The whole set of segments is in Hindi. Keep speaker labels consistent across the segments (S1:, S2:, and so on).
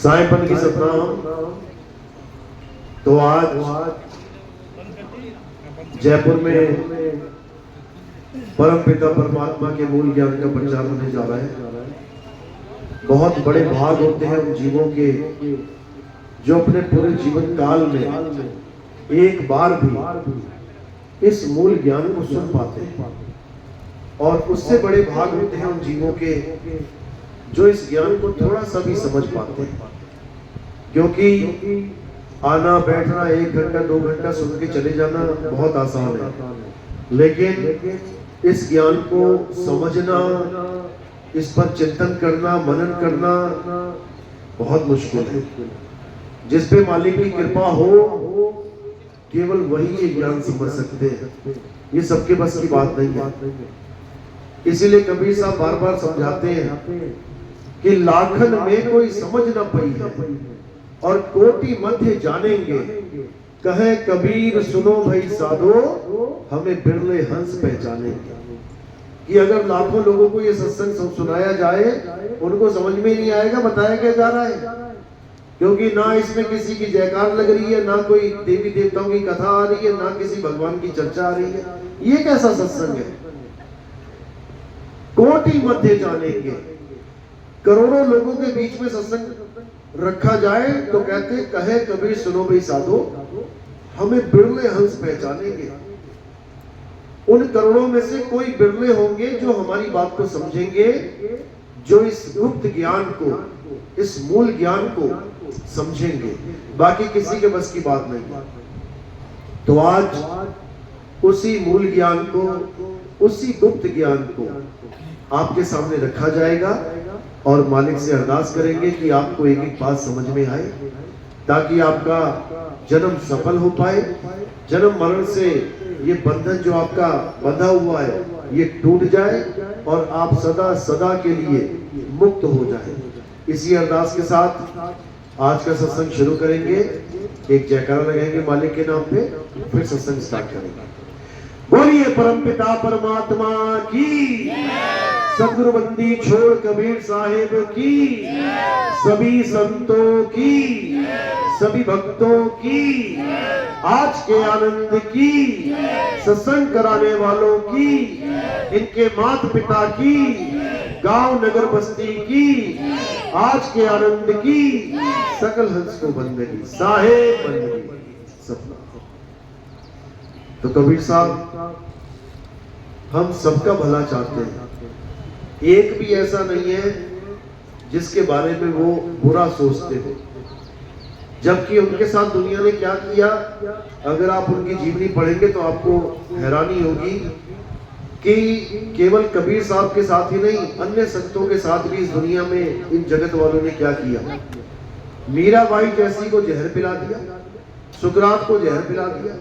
S1: साईंपन की सतनाम। तो आज जयपुर में परम पिता परमात्मा के मूल ज्ञान का प्रचार होने जा रहा है। बहुत बड़े भाग होते हैं उन जीवों के जो अपने पूरे जीवन काल में एक बार भी इस मूल ज्ञान को सुन पाते हैं, और उससे बड़े भाग होते हैं उन जीवों के जो इस ज्ञान को थोड़ा सा भी समझ पाते हैं। क्योंकि आना बैठना 1 घंटा 2 घंटा सुन के चले जाना बहुत आसान है, लेकिन इस ज्ञान को समझना, इस पर चिंतन करना, मनन करना बहुत मुश्किल है। जिस पे मालिक की कृपा हो केवल वही ये ज्ञान समझ सकते हैं। ये सबके बस की बात नहीं है। इसीलिए कबीर साहब बार बार समझाते हैं कि लाखन में कोई समझ न पाई है और कोटि मध्य जानेंगे, कहे कबीर सुनो भाई साधो, हमें बिरले हंस पहचानेंगे। कि अगर लाखों लोगों को ये सत्संग सुनाया जाए, उनको समझ में नहीं आएगा बताया क्या जा रहा है, क्योंकि ना इसमें किसी की जयकार लग रही है, ना कोई देवी देवताओं की कथा आ रही है, ना किसी भगवान की चर्चा आ रही है। ये कैसा सत्संग है? कोटि मध्य जानेंगे, करोड़ों लोगों के बीच में सत्संग रखा जाए तो कहते कहे कबीर सुनो भाई साधो, हमें बिरले हंस पहचानेंगे। उन करोड़ों में से कोई बिरले होंगे जो हमारी बात को समझेंगे, जो इस गुप्त ज्ञान को, इस मूल ज्ञान को समझेंगे। बाकी किसी के बस की बात नहीं। तो आज उसी मूल ज्ञान को, उसी गुप्त ज्ञान को आपके सामने रखा जाएगा, और मालिक से अरदास करेंगे कि आपको एक एक बात समझ में आए, ताकि आपका जन्म सफल हो पाए। जन्म मरण से ये बंधन जो आपका बंधा हुआ है ये टूट जाए, और आप सदा सदा के लिए मुक्त हो जाए। इसी अरदास के साथ आज का सत्संग शुरू करेंगे। एक जयकारा लगाएंगे मालिक के नाम पे, फिर सत्संग स्टार्ट करेंगे। बोलिए परमपिता परमात्मा की, सदगुरु बंदी छोड़ कबीर साहिब की, सभी संतों की, सभी भक्तों की, आज के आनंद की, सत्संग कराने वालों की, इनके माता पिता की, गांव नगर बस्ती की, आज के आनंद की, सकल हंस को बंदगी साहेब बंदगी सपना। तो कबीर साहब हम सबका भला चाहते हैं, एक भी ऐसा नहीं है जिसके बारे में वो बुरा सोचते हो। जबकि उनके साथ दुनिया ने क्या किया, अगर आप उनकी जीवनी पढ़ेंगे तो आपको हैरानी होगी कि केवल कबीर साहब के साथ ही नहीं, अन्य संतों के साथ भी इस दुनिया में इन जगत वालों ने क्या किया। मीराबाई जैसी को जहर पिला दिया, सुकरात को जहर पिला दिया,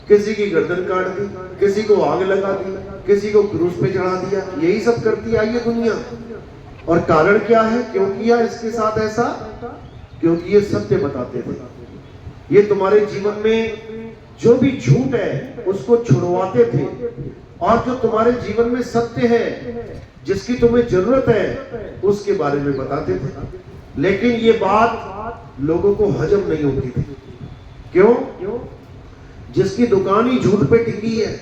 S1: किसी की गर्दन काट दी, किसी को आग लगा दी, किसी को क्रूस पे चढ़ा दिया। यही सब करती आई है दुनिया। और कारण क्या है, क्यों किया इसके साथ ऐसा? क्योंकि ये सत्य बताते थे। ये तुम्हारे जीवन में जो भी झूठ है उसको छुड़वाते थे, और जो तुम्हारे जीवन में सत्य है, जिसकी तुम्हें जरूरत है, उसके बारे में बताते थे। लेकिन ये बात लोगों को हजम नहीं होती थी। क्यों? जिसकी दुकान ही झूठ पे टिकी है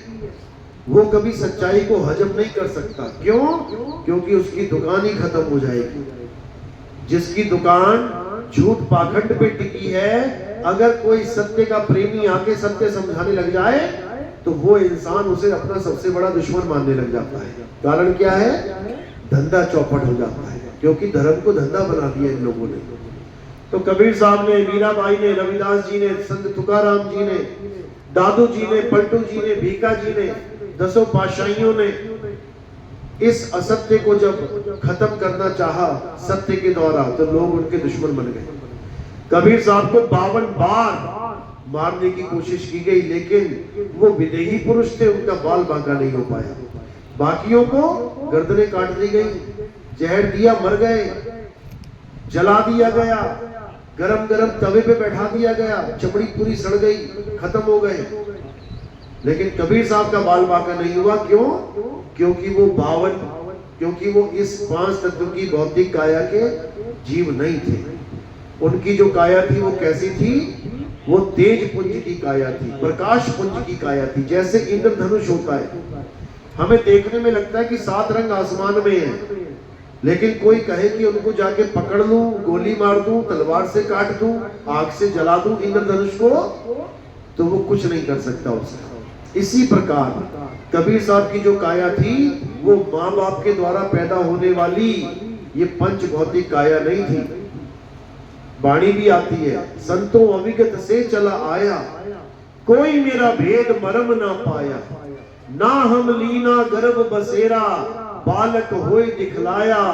S1: वो कभी सच्चाई को हजम नहीं कर सकता। क्यों? क्योंकि उसकी दुकान ही खत्म हो जाएगी। जिसकी दुकान झूठ पाखंड पे टिकी है, अगर कोई सत्य का प्रेमी आके सत्य समझाने लग जाए तो वो इंसान उसे अपना सबसे बड़ा दुश्मन मानने लग जाता है। कारण क्या है? धंधा चौपट हो जाता है, क्योंकि धर्म को धंधा बना दिया इन लोगों ने। तो कबीर साहब ने, मीराबाई ने, रविदास जी ने, संत तुकाराम जी ने, दादू जी ने, पलटू जी ने, भीका जी ने, 10 पातशाहियों ने इस असत्य को जब खत्म करना चाहा सत्य के द्वारा, तो लोग उनके दुश्मन बन गए। कबीर साहब को 52 बार मारने की कोशिश की गई, लेकिन वो विदेही पुरुष थे, उनका बाल बांका नहीं हो पाया। बाकियों को गर्दनें काट दी गई, जहर दिया मर गए, जला दिया गया, गरम गरम तवे पे बैठा दिया गया, चमड़ी पूरी सड़ गई, खत्म हो गए। लेकिन कबीर साहब का बाल बांका नहीं हुआ। क्यों? क्योंकि वो इस 5 तत्व की भौतिक काया के जीव नहीं थे। उनकी जो काया थी वो कैसी थी? वो तेज पुंज की काया थी, प्रकाश पुंज की काया थी, जैसे इंद्रधनुष होता है। हमें देखने में लगता है कि 7 रंग आसमान में है, लेकिन कोई कहे कि उनको जाके पकड़ लूं, गोली मार दूं, तलवार से काट दूं, आग से जला दूं इंद्रधनुष को, तो वो कुछ नहीं कर सकता उसका। इसी प्रकार कबीर साहब की जो काया थी वो माँ बाप के द्वारा पैदा होने वाली ये पंच भौतिक काया नहीं थी। वाणी भी आती है, संतों अविगत से चला आया, कोई मेरा भेद मरम ना पाया, ना हम लीना गर्भ बसेरा, बालक होए दिखलाया,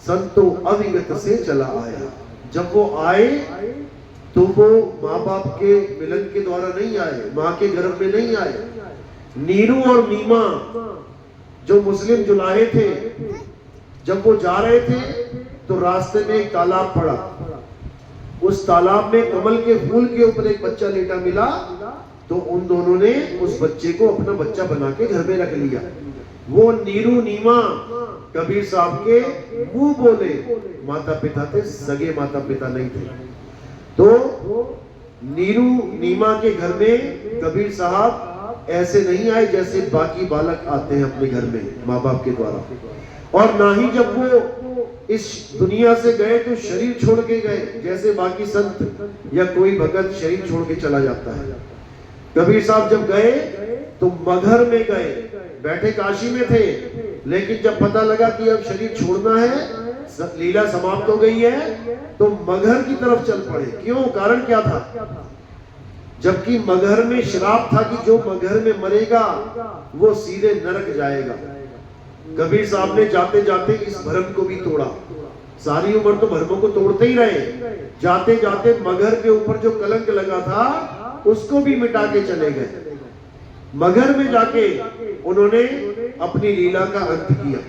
S1: संतों अविगत से चला आया। जब वो आए तो वो माँ बाप के मिलन के द्वारा नहीं आए, माँ के गर्भ में नहीं आए। नीरू और नीमा जो मुस्लिम जुलाहे थे, जब वो जा रहे थे तो रास्ते में एक तालाब पड़ा। उस तालाब में कमल के फूल के ऊपर एक बच्चा लेटा मिला, तो उन दोनों ने उस बच्चे को अपना बच्चा बना के घर में रख लिया। वो नीरू नीमा कबीर साहब के मुंह बोले माता पिता थे, सगे माता पिता नहीं थे। तो नीरू नीमा के घर में कबीर साहब ऐसे नहीं आए जैसे बाकी बालक आते हैं अपने घर में माँ बाप के द्वारा, और ना ही जब वो इस दुनिया से गए तो शरीर छोड़ के गए जैसे बाकी संत या कोई भगत शरीर छोड़ के चला जाता है। कबीर साहब जब गए तो मगहर में गए, बैठे काशी में थे, लेकिन जब पता लगा कि अब शरीर छोड़ना है, लीला समाप्त हो गई है, तो मगहर की तरफ चल पड़े। क्यों? कारण क्या था? जबकि मगहर में श्राप था कि जो मगहर में मरेगा वो सीधे नरक जाएगा। कबीर साहब ने जाते जाते इस भरम को भी तोड़ा। सारी उम्र तो भरमों को तोड़ते ही रहे, जाते जाते मगहर के ऊपर जो कलंक लगा था उसको भी मिटा के चले गए। मगहर में जाके उन्होंने अपनी लीला का अंत किया।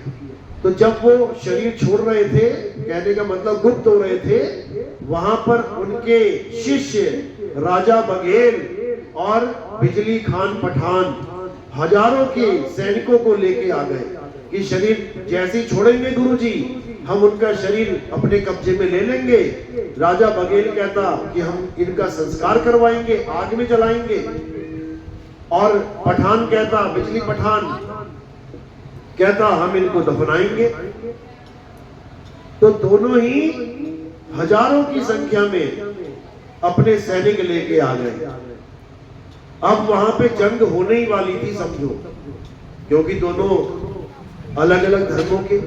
S1: तो जब वो शरीर छोड़ रहे थे, कहने का मतलब गुप्त हो रहे थे, वहां पर उनके शिष्य राजा बघेल और बिजली खान पठान हजारों के सैनिकों को लेके आ गए कि शरीर जैसे ही छोड़ेंगे गुरुजी, हम उनका शरीर अपने कब्जे में ले लेंगे। राजा बघेल कहता कि हम इनका संस्कार करवाएंगे, आग में जलाएंगे, और पठान कहता, बिजली पठान कहता हम इनको दफनाएंगे। तो दोनों ही हजारों की संख्या में अपने सैनिक लेके आ गए। अब वहां पे जंग होने ही वाली थी समझो, क्योंकि दोनों अलग अलग धर्मों के।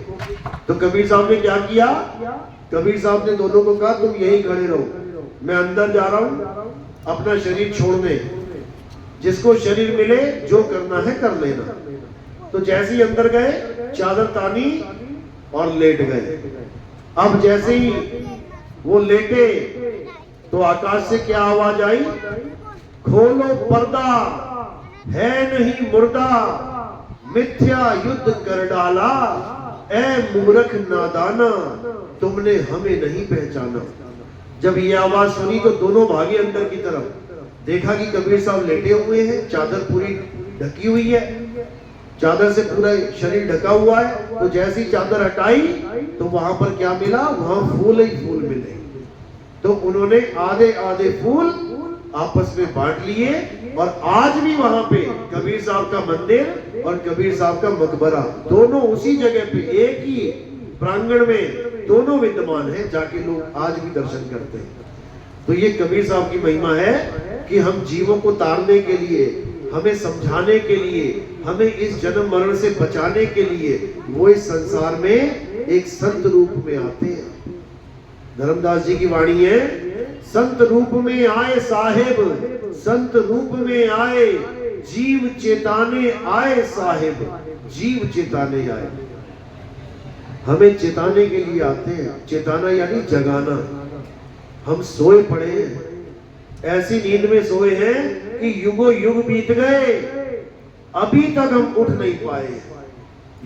S1: तो कबीर साहब ने क्या किया? कबीर साहब ने दोनों को कहा तुम यहीं खड़े रहो, मैं अंदर जा रहा हूं अपना शरीर छोड़ने, जिसको शरीर मिले जो करना है कर लेना। तो जैसे ही अंदर गए, चादर तानी और लेट गए। अब जैसे ही वो लेटे तो आकाश से क्या आवाज आई? खोलो पर्दा, है नहीं मुर्दा, मिथ्या युद्ध कर डाला, ए मूर्ख नादाना, तुमने हमें नहीं पहचाना। जब ये आवाज सुनी तो दोनों भागे अंदर की तरफ। देखा कि कबीर साहब लेटे हुए हैं, चादर पूरी ढकी हुई है, चादर से पूरा शरीर ढका हुआ है। तो जैसी चादर हटाई तो वहां पर क्या मिला? वहां फूल ही फूल मिले। तो उन्होंने आधे आधे फूल आपस में बांट लिए, और आज भी वहां पे कबीर साहब का मंदिर और कबीर साहब का मकबरा दोनों उसी जगह पे, एक ही प्रांगण में दोनों विद्यमान है, जाके लोग आज भी दर्शन करते हैं। तो ये कबीर साहब की महिमा है कि हम जीवों को तारने के लिए, हमें समझाने के लिए, हमें इस जन्म मरण से बचाने के लिए वो इस संसार में एक संत रूप में आते हैं। धर्मदास जी की वाणी है, संत रूप में आए साहेब, संत रूप में आए, जीव चेताने आए साहेब, जीव चेताने आए। हमें चेताने के लिए आते हैं। चेताना यानी जगाना। हम सोए पड़े हैं, ऐसी नींद में सोए हैं कि युगों युग बीत गए, अभी तक हम उठ नहीं पाए।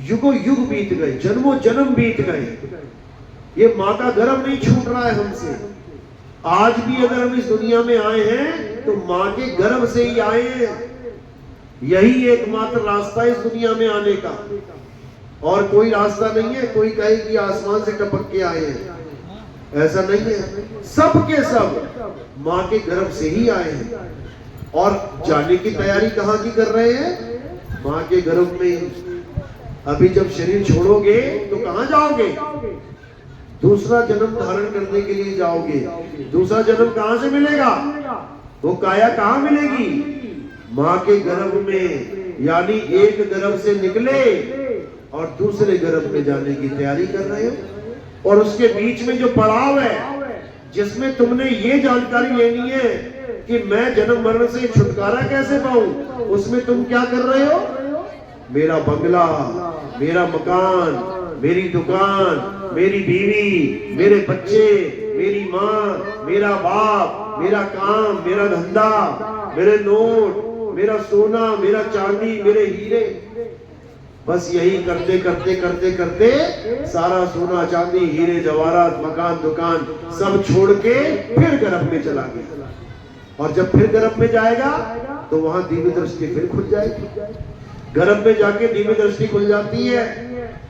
S1: युगों युग बीत गए, जन्मों जन्म बीत गए, ये माँ का गर्भ नहीं छूट रहा है हमसे। आज भी अगर हम इस दुनिया में आए हैं तो माँ के गर्भ से ही आए हैं। यही एकमात्र रास्ता है इस दुनिया में आने का, और कोई रास्ता नहीं है। कोई कहे कि आसमान से टपक के आए हैं, ऐसा नहीं है, सब के सब माँ के गर्भ से ही आए हैं। और जाने की तैयारी कहाँ की कर रहे हैं? माँ के गर्भ में। अभी जब शरीर छोड़ोगे तो कहाँ जाओगे? दूसरा जन्म धारण करने के लिए जाओगे। दूसरा जन्म कहाँ से मिलेगा? वो काया कहाँ मिलेगी? माँ के गर्भ में। यानी एक गर्भ से निकले और दूसरे गर्भ में जाने की तैयारी कर रहे हो। और उसके बीच में जो पड़ाव है, जिसमें तुमने ये जानकारी लेनी है कि मैं जन्म मरण से छुटकारा कैसे पाऊं, उसमें तुम क्या कर रहे हो? मेरा बंगला, मेरा मकान, मेरी दुकान, मेरी बीवी, मेरे बच्चे, मेरी माँ, मेरा बाप, मेरा काम, मेरा धंधा, मेरे नोट, मेरा सोना, मेरा चांदी, मेरे हीरे, बस यही करते करते करते करते सारा सोना चांदी हीरे जवाहरात मकान दुकान सब छोड़ के फिर गर्भ में चला गया। और जब फिर गर्भ में जाएगा तो वहां दिव्य दृष्टि फिर खुल जाएगी। गर्भ में जाके दिव्य दृष्टि खुल जाती है,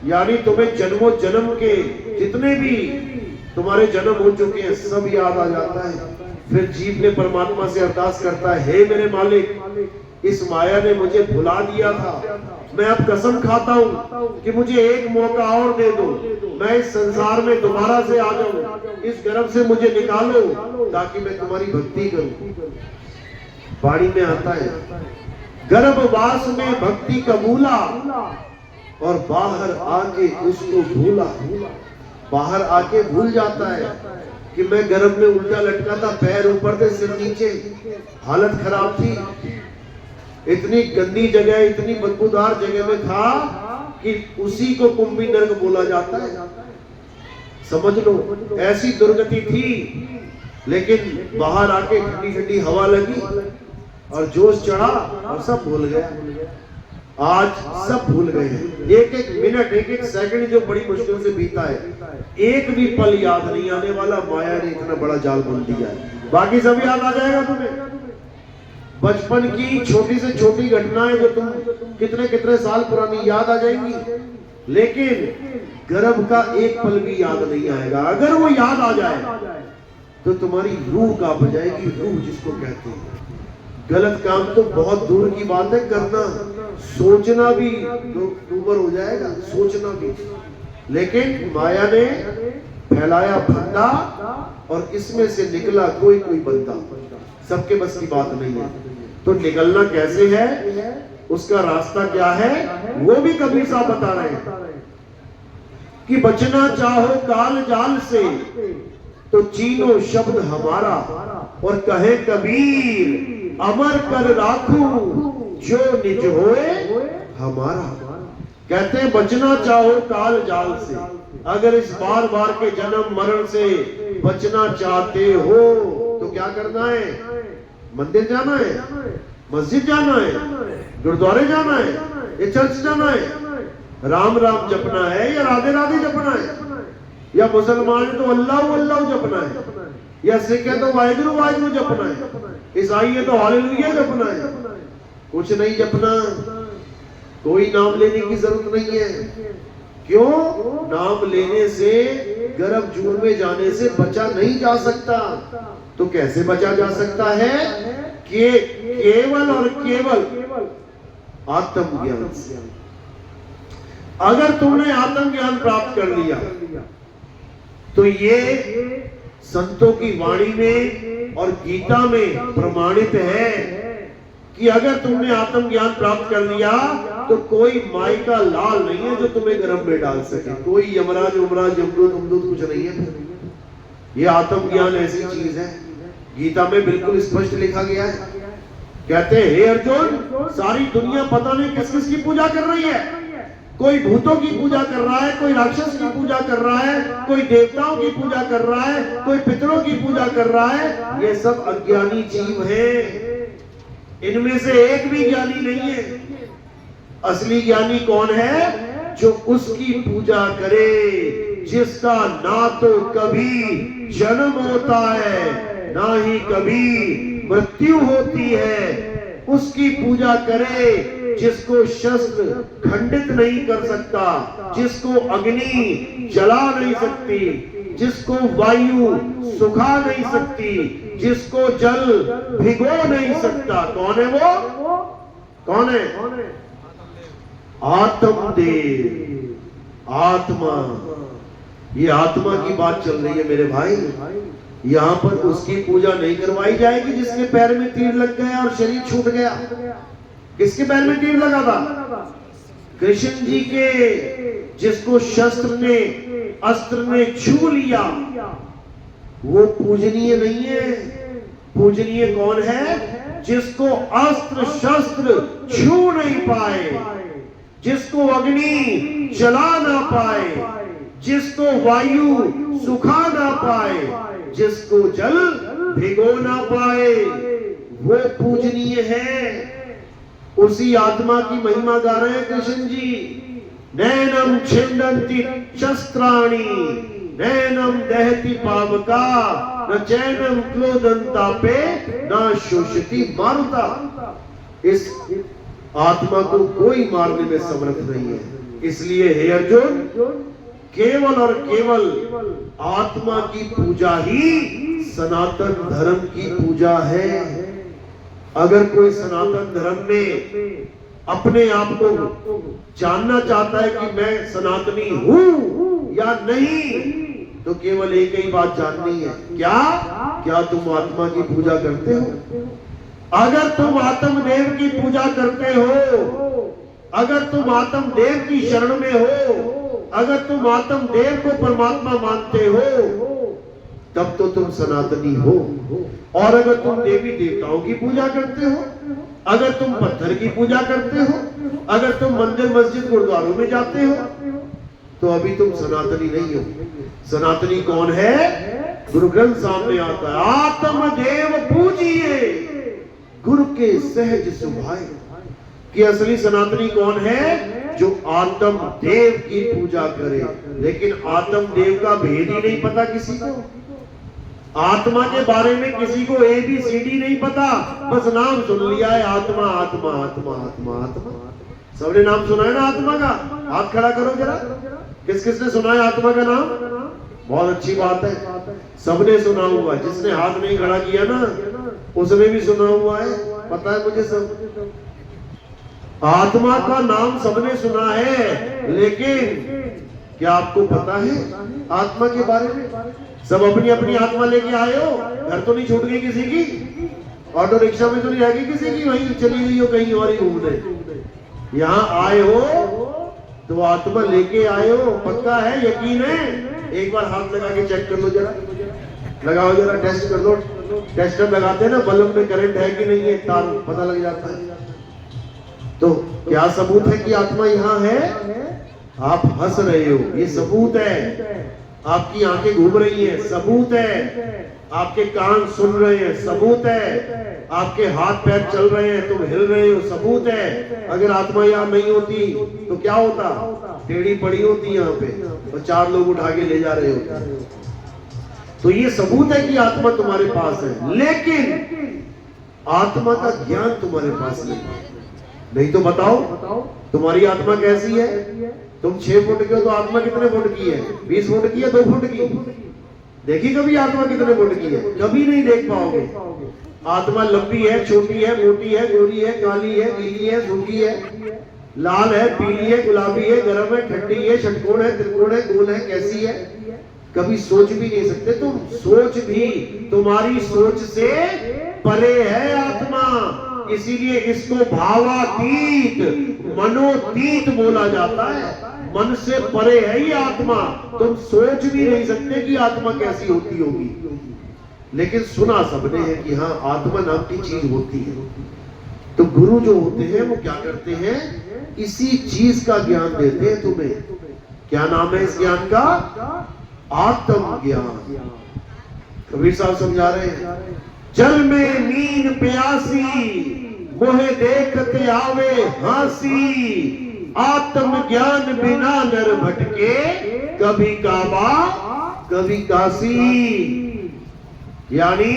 S1: यानी तुम्हें जन्मों जन्म के जितने भी तुम्हारे जन्म हो चुके हैं सब याद आ जाता है। फिर जीव ने परमात्मा से अरदास करता है, हे मेरे मालिक, इस माया ने मुझे भुला दिया था, मैं अब कसम खाता हूँ कि मुझे एक मौका और दे दो, मैं इस संसार में दोबारा से आ जाऊं, इस गर्भ से मुझे निकालो ताकि मैं तुम्हारी भक्ति करूं। वाणी में आता है, गर्भवास में भक्ति कबूला और बाहर आके उसको भूला। बाहर आके भूल जाता है कि मैं गर्भ में उल्टा लटका था, पैर ऊपर थे सिर नीचे, हालत खराब थी, इतनी गंदी जगह, इतनी बदबूदार जगह में था कि उसी को कुंभी नरक बोला जाता है। समझ लो, ऐसी दुर्गति थी। लेकिन बाहर आके ठंडी ठंडी हवा लगी और जोश चढ़ा और सब भूल गया। आज सब भूल गए हैं। एक एक मिनट, एक एक सेकंड जो बड़ी मुश्किल से बीता है, एक भी पल याद नहीं आने वाला। माया ने इतना बड़ा जाल बुन दिया है, बाकी सब याद आ जाएगा तुम्हें। बचपन की छोटी से छोटी घटनाएं जो तुम कितने कितने साल पुरानी याद आ जाएंगी, लेकिन गर्भ का एक पल भी याद नहीं आएगा। अगर वो याद आ जाए तो तुम्हारी रूह कांप जाएगी, रूह जिसको कहते हैं। गलत काम तो बहुत दूर की बात है करना, सोचना भी दूबर हो जाएगा, सोचना भी। लेकिन माया ने फैलाया फंदा और इसमें से निकला कोई कोई बंदा। सबके बस की बात नहीं है। तो निकलना कैसे है, उसका रास्ता क्या है, वो भी कबीर साहब बता रहे हैं कि बचना चाहो काल जाल से तो चीनो शब्द हमारा, और कहे कबीर अमर कर राखू जो निज होए हमारा। कहते हैं बचना चाहो काल जाल से, अगर इस बार बार के जन्म मरण से बचना चाहते हो तो क्या करना है? मंदिर जाना है, मस्जिद जाना है, गुरुद्वारे जाना है, या चर्च जाना है, राम राम जपना है या राधे राधे जपना है, या मुसलमान है तो अल्लाह अल्लाह जपना है, या सिख है तो वाहिगुरु वाहिगुरु जपना है, ईसाई है तो हालेलुया जपना है। कुछ नहीं जपना, कोई नाम लेने की जरूरत नहीं है। क्यों? नाम लेने से, गर्भ जून में जाने से बचा नहीं जा सकता। तो कैसे बचा जा सकता है? कि केवल और केवल आत्मज्ञान से। अगर तुमने आत्मज्ञान प्राप्त कर लिया तो ये संतों की वाणी में और गीता में प्रमाणित है कि अगर तुमने आत्मज्ञान प्राप्त कर लिया तो कोई माई का लाल नहीं है जो तुम्हें गर्भ में डाल सके। कोई यमराज उमराज यमदूत उमदूत कुछ नहीं है। ये आत्मज्ञान ऐसी चीज है, गीता में बिल्कुल स्पष्ट लिखा गया है। कहते हैं हे अर्जुन, सारी दुनिया पता नहीं किस किस की पूजा कर रही है। कोई भूतों की पूजा कर रहा है, कोई राक्षस की पूजा कर रहा है, कोई देवताओं की पूजा कर रहा है, कोई पितरों की पूजा कर रहा है। ये सब अज्ञानी जीव हैं, इनमें से एक भी ज्ञानी नहीं है। असली ज्ञानी कौन है? जो उसकी पूजा करे, जिसका ना तो कभी जन्म होता है ना ही कभी मृत्यु होती है। उसकी पूजा करे जिसको शस्त्र खंडित नहीं कर सकता, जिसको अग्नि जला नहीं सकती, जिसको वायु सुखा नहीं सकती, जिसको जल भिगो नहीं सकता, कौन है वो? कौन है? आत्मदेव, आत्मा। ये आत्मा की बात चल रही है मेरे भाई। यहाँ पर उसकी पूजा नहीं करवाई जाएगी जिसके पैर में तीर लग गया और शरीर छूट गया। किसके पैर में तीर लगा था? कृष्ण जी के। जिसको शस्त्र ने, अस्त्र ने छू लिया, वो पूजनीय नहीं है। पूजनीय कौन है? जिसको अस्त्र शस्त्र छू नहीं पाए, जिसको अग्नि जला ना पाए, जिसको वायु सुखा ना पाए, जिसको जल भिगो ना पाए, वो पूजनीय है। उसी आत्मा की महिमा गा रहे हैं कृष्ण जी। नैनम छिंदन्ति शस्त्राणि, नैनम दहति पावका, न चैनम क्लोदन्तापे, न शोषति मारुता। इस आत्मा को कोई मारने में समर्थ नहीं है। इसलिए हे अर्जुन, केवल और केवल आत्मा की पूजा ही सनातन धर्म की पूजा है। अगर कोई सनातन धर्म में अपने आप को जानना चाहता है कि मैं सनातनी हूं या नहीं, तो केवल एक ही बात जाननी है। क्या तुम आत्मा की पूजा करते हो? अगर तुम आत्मदेव की पूजा करते हो, अगर तुम आत्मदेव की शरण में हो, अगर तुम आत्मदेव को परमात्मा मानते हो, तब तो तुम सनातनी हो। और अगर तुम देवी देवताओं की पूजा करते हो, अगर तुम पत्थर की पूजा करते हो, अगर तुम मंदिर मस्जिद गुरुद्वारों में जाते हो, तो अभी तुम सनातनी नहीं हो। सनातनी कौन है? गुरु ग्रंथ सामने आता है, आत्मदेव पूजिए गुरु के सहज सुभाए। कि असली सनातनी कौन है? जो आत्म देव की पूजा करे। लेकिन आत्म देव का भेद ही नहीं पता किसी को। आत्मा के बारे में किसी को ABCD नहीं पता, बस नाम सुन लिया है, आत्मा आत्मा आत्मा आत्मा आत्मा। सबने नाम सुना है ना आत्मा का? हाथ खड़ा करो जरा। किस किसने सुना है आत्मा का नाम? बहुत अच्छी बात है, सबने सुना हुआ। जिसने हाथ नहीं खड़ा किया ना, उसने भी सुना हुआ है। पता है मुझे सब। आत्मा का नाम सबने सुना है, लेकिन क्या आपको पता है आत्मा के बारे में? सब अपनी अपनी आत्मा लेके आए हो? घर तो नहीं छूट गई किसी की? ऑटो रिक्शा में तो नहीं रह गई किसी की? वहीं चली गई हो कहीं और ही घूमने। यहाँ आए हो तो आत्मा लेके आए हो, पक्का है, यकीन है? एक बार हाथ लगा के चेक कर लो जरा, लगाओ जरा, टेस्ट कर लो। टेस्टर लगाते हैं ना, बल्ब में करंट है कि नहीं है, तार पता लग जाता है। तो क्या सबूत है कि आत्मा यहाँ है? आप हंस रहे हो, ये सबूत है। आपकी आंखें घूम रही हैं, सबूत है। आपके कान सुन रहे हैं, सबूत है। आपके हाथ पैर चल रहे हैं, तुम हिल रहे हो, सबूत है। अगर आत्मा यहाँ नहीं होती तो क्या होता? टेढ़ी पड़ी होती यहाँ पे और 4 लोग उठा के ले जा रहे होते। तो ये सबूत है कि आत्मा तुम्हारे पास है, लेकिन आत्मा का ज्ञान तुम्हारे पास नहीं तो बताओ तुम्हारी आत्मा कैसी है? तुम 6 फुट के हो तो आत्मा कितने फुट की है? 20 फुट की है, 2 फुट की? देखी कभी आत्मा कितने फुट की है? कभी नहीं देख पाओगे। आत्मा लंबी है, छोटी है, मोटी है, गोरी है, काली है, नीली है, सूखी है, लाल है, पीली है, गुलाबी है, गर्म है, ठंडी है, षटकोण है, त्रिकोण है, गोल है, कैसी है? कभी सोच भी नहीं सकते तुम। सोच भी तुम्हारी सोच से परे है आत्मा। इसीलिए इसको भावातीत, मनोतीत बोला जाता है। मन से परे है ये आत्मा। तुम सोच भी नहीं सकते कि आत्मा कैसी होती होगी, लेकिन सुना सबने है कि हाँ आत्मा नाम की चीज होती है। तो गुरु जो होते हैं वो क्या करते हैं? इसी चीज का ज्ञान देते हैं तुम्हें। क्या नाम है इस ज्ञान का? आत्म ज्ञान। कबीर साहब समझा रहे हैं, जल में नींद प्यासी, मोहे देखते आवे हंसी, आत्म ज्ञान बिना नर भटके, कभी काबा कभी काशी। यानी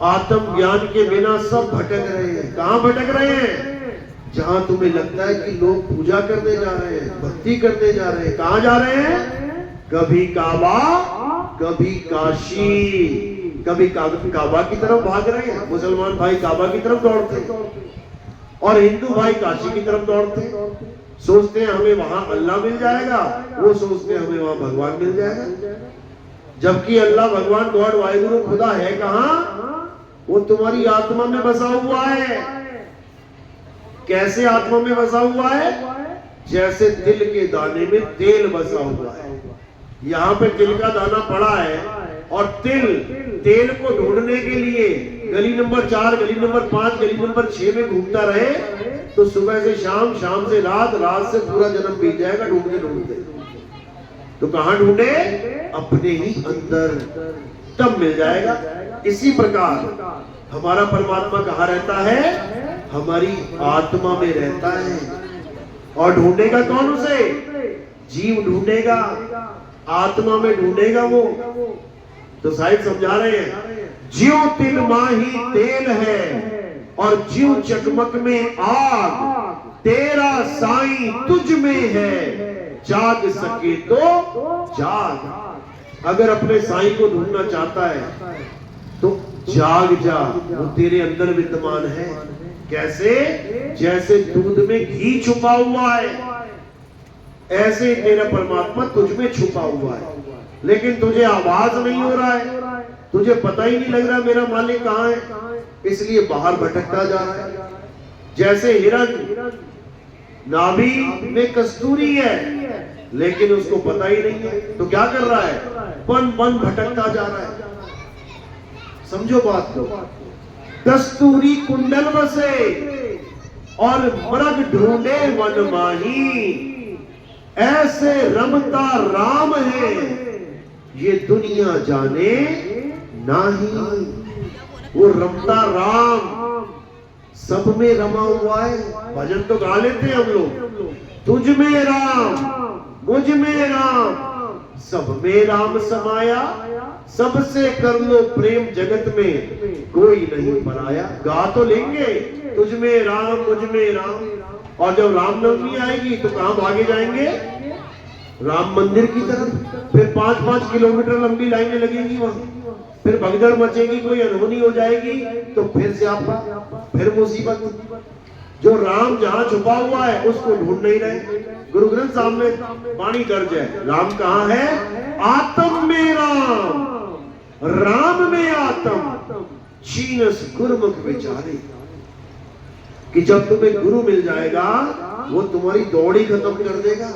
S1: आत्म ज्ञान के बिना सब भटक रहे हैं। कहां भटक रहे हैं? जहां तुम्हें लगता है कि लोग पूजा करने जा रहे हैं, भक्ति करने जा रहे हैं। कहां जा रहे हैं? कभी काबा कभी काशी, कभी काबा की तरफ भाग रहे हैं। मुसलमान भाई काबा की तरफ दौड़ते और हिंदू भाई काशी की तरफ दौड़ते। सोचते हैं हमें वहां अल्लाह मिल जाएगा, वो सोचते हैं हमें वहां भगवान मिल जाएगा। जबकि अल्लाह भगवान गॉड वाहिगुरु खुदा है कहां? वो तुम्हारी आत्मा में बसा हुआ है। कैसे आत्मा में बसा हुआ है? जैसे तिल के दाने में तेल बसा हुआ है। यहाँ पे तिल का दाना पड़ा है और तेल को ढूंढने के लिए गली नंबर 4, गली नंबर 5, गली नंबर 6 में घूमता रहे तो सुबह से शाम, शाम से रात, रात से पूरा जन्म बीत जाएगा ढूंढते ढूंढते। तो कहां ढूंढे? अपने ही अंदर, तब मिल जाएगा। इसी प्रकार हमारा परमात्मा कहाँ रहता है? हमारी आत्मा में रहता है। और ढूंढेगा कौन उसे? जीव ढूंढेगा, आत्मा में ढूंढेगा वो। तो साहिब समझा रहे हैं, ज्यों तिल माही तेल है और ज्यों चकमक में आग, तेरा साईं तुझ में है, जाग सके तो जाग। अगर अपने साईं को ढूंढना चाहता है तो जाग जा, वो तेरे अंदर विद्यमान है। कैसे? जैसे दूध में घी छुपा हुआ है, ऐसे तेरा परमात्मा तुझ में छुपा हुआ है। लेकिन तुझे आवाज नहीं हो रहा है, तुझे पता ही नहीं लग रहा मेरा मालिक कहाँ है, इसलिए बाहर भटकता जा रहा है। जैसे हिरण नाभि में कस्तूरी है लेकिन उसको पता ही नहीं है, तो क्या कर रहा है? बन भटकता जा रहा है। समझो बात को। कस्तूरी कुंडल बसे और मृग ढूंढे वन माही, ऐसे रमता राम है ये दुनिया जाने नाही। वो रमता राम सब में रमा हुआ है। भजन तो गा लेते हैं हम लोग, तुझ में राम, मुझ में राम, सब में राम समाया, सबसे कर लो प्रेम जगत में कोई नहीं पराया। गा तो लेंगे तुझ में राम, मुझ में राम, और जब रामनवमी आएगी तो कहां भागे जाएंगे? राम मंदिर की तरफ। फिर 5-5 किलोमीटर लंबी लाइनें लगेंगी वहां, फिर भगदड़ मचेगी, कोई अनहोनी हो जाएगी, तो फिर स्यापा, फिर मुसीबत। जो राम जहां छुपा हुआ है उसको ढूंढ नहीं रहे। गुरु ग्रंथ साहब में वाणी दर्ज है, राम कहां है? आत्म में राम, राम में आत्म, चीनस गुरुमुख विचारे। कि जब तुम्हें गुरु मिल जाएगा वो तुम्हारी दौड़ी खत्म कर देगा।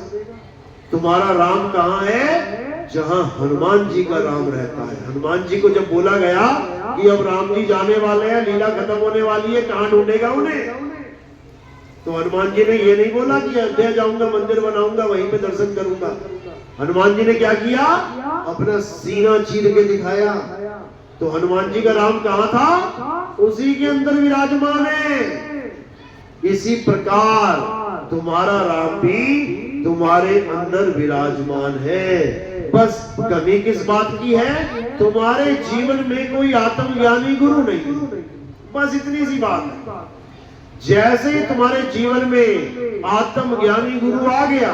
S1: तुम्हारा राम कहां है? जहां हनुमान जी का राम रहता है। हनुमान जी को जब बोला गया कि अब राम जी जाने वाले हैं, लीला खत्म होने वाली है, कहां ढूंढेगा उन्हें? तो हनुमान जी ने ये नहीं बोला कि अयोध्या जाऊंगा, मंदिर बनाऊंगा, वहीं पे दर्शन करूंगा। हनुमान जी ने क्या किया? अपना सीना चीर के दिखाया। तो हनुमान जी का राम कहां था? उसी के अंदर विराजमान है। इसी प्रकार तुम्हारा राम भी तुम्हारे अंदर विराजमान है। बस कमी किस बात की है? तुम्हारे जीवन में कोई आत्मज्ञानी गुरु नहीं। बस इतनी सी बात है। जैसे ही तुम्हारे जीवन में आत्मज्ञानी गुरु आ गया,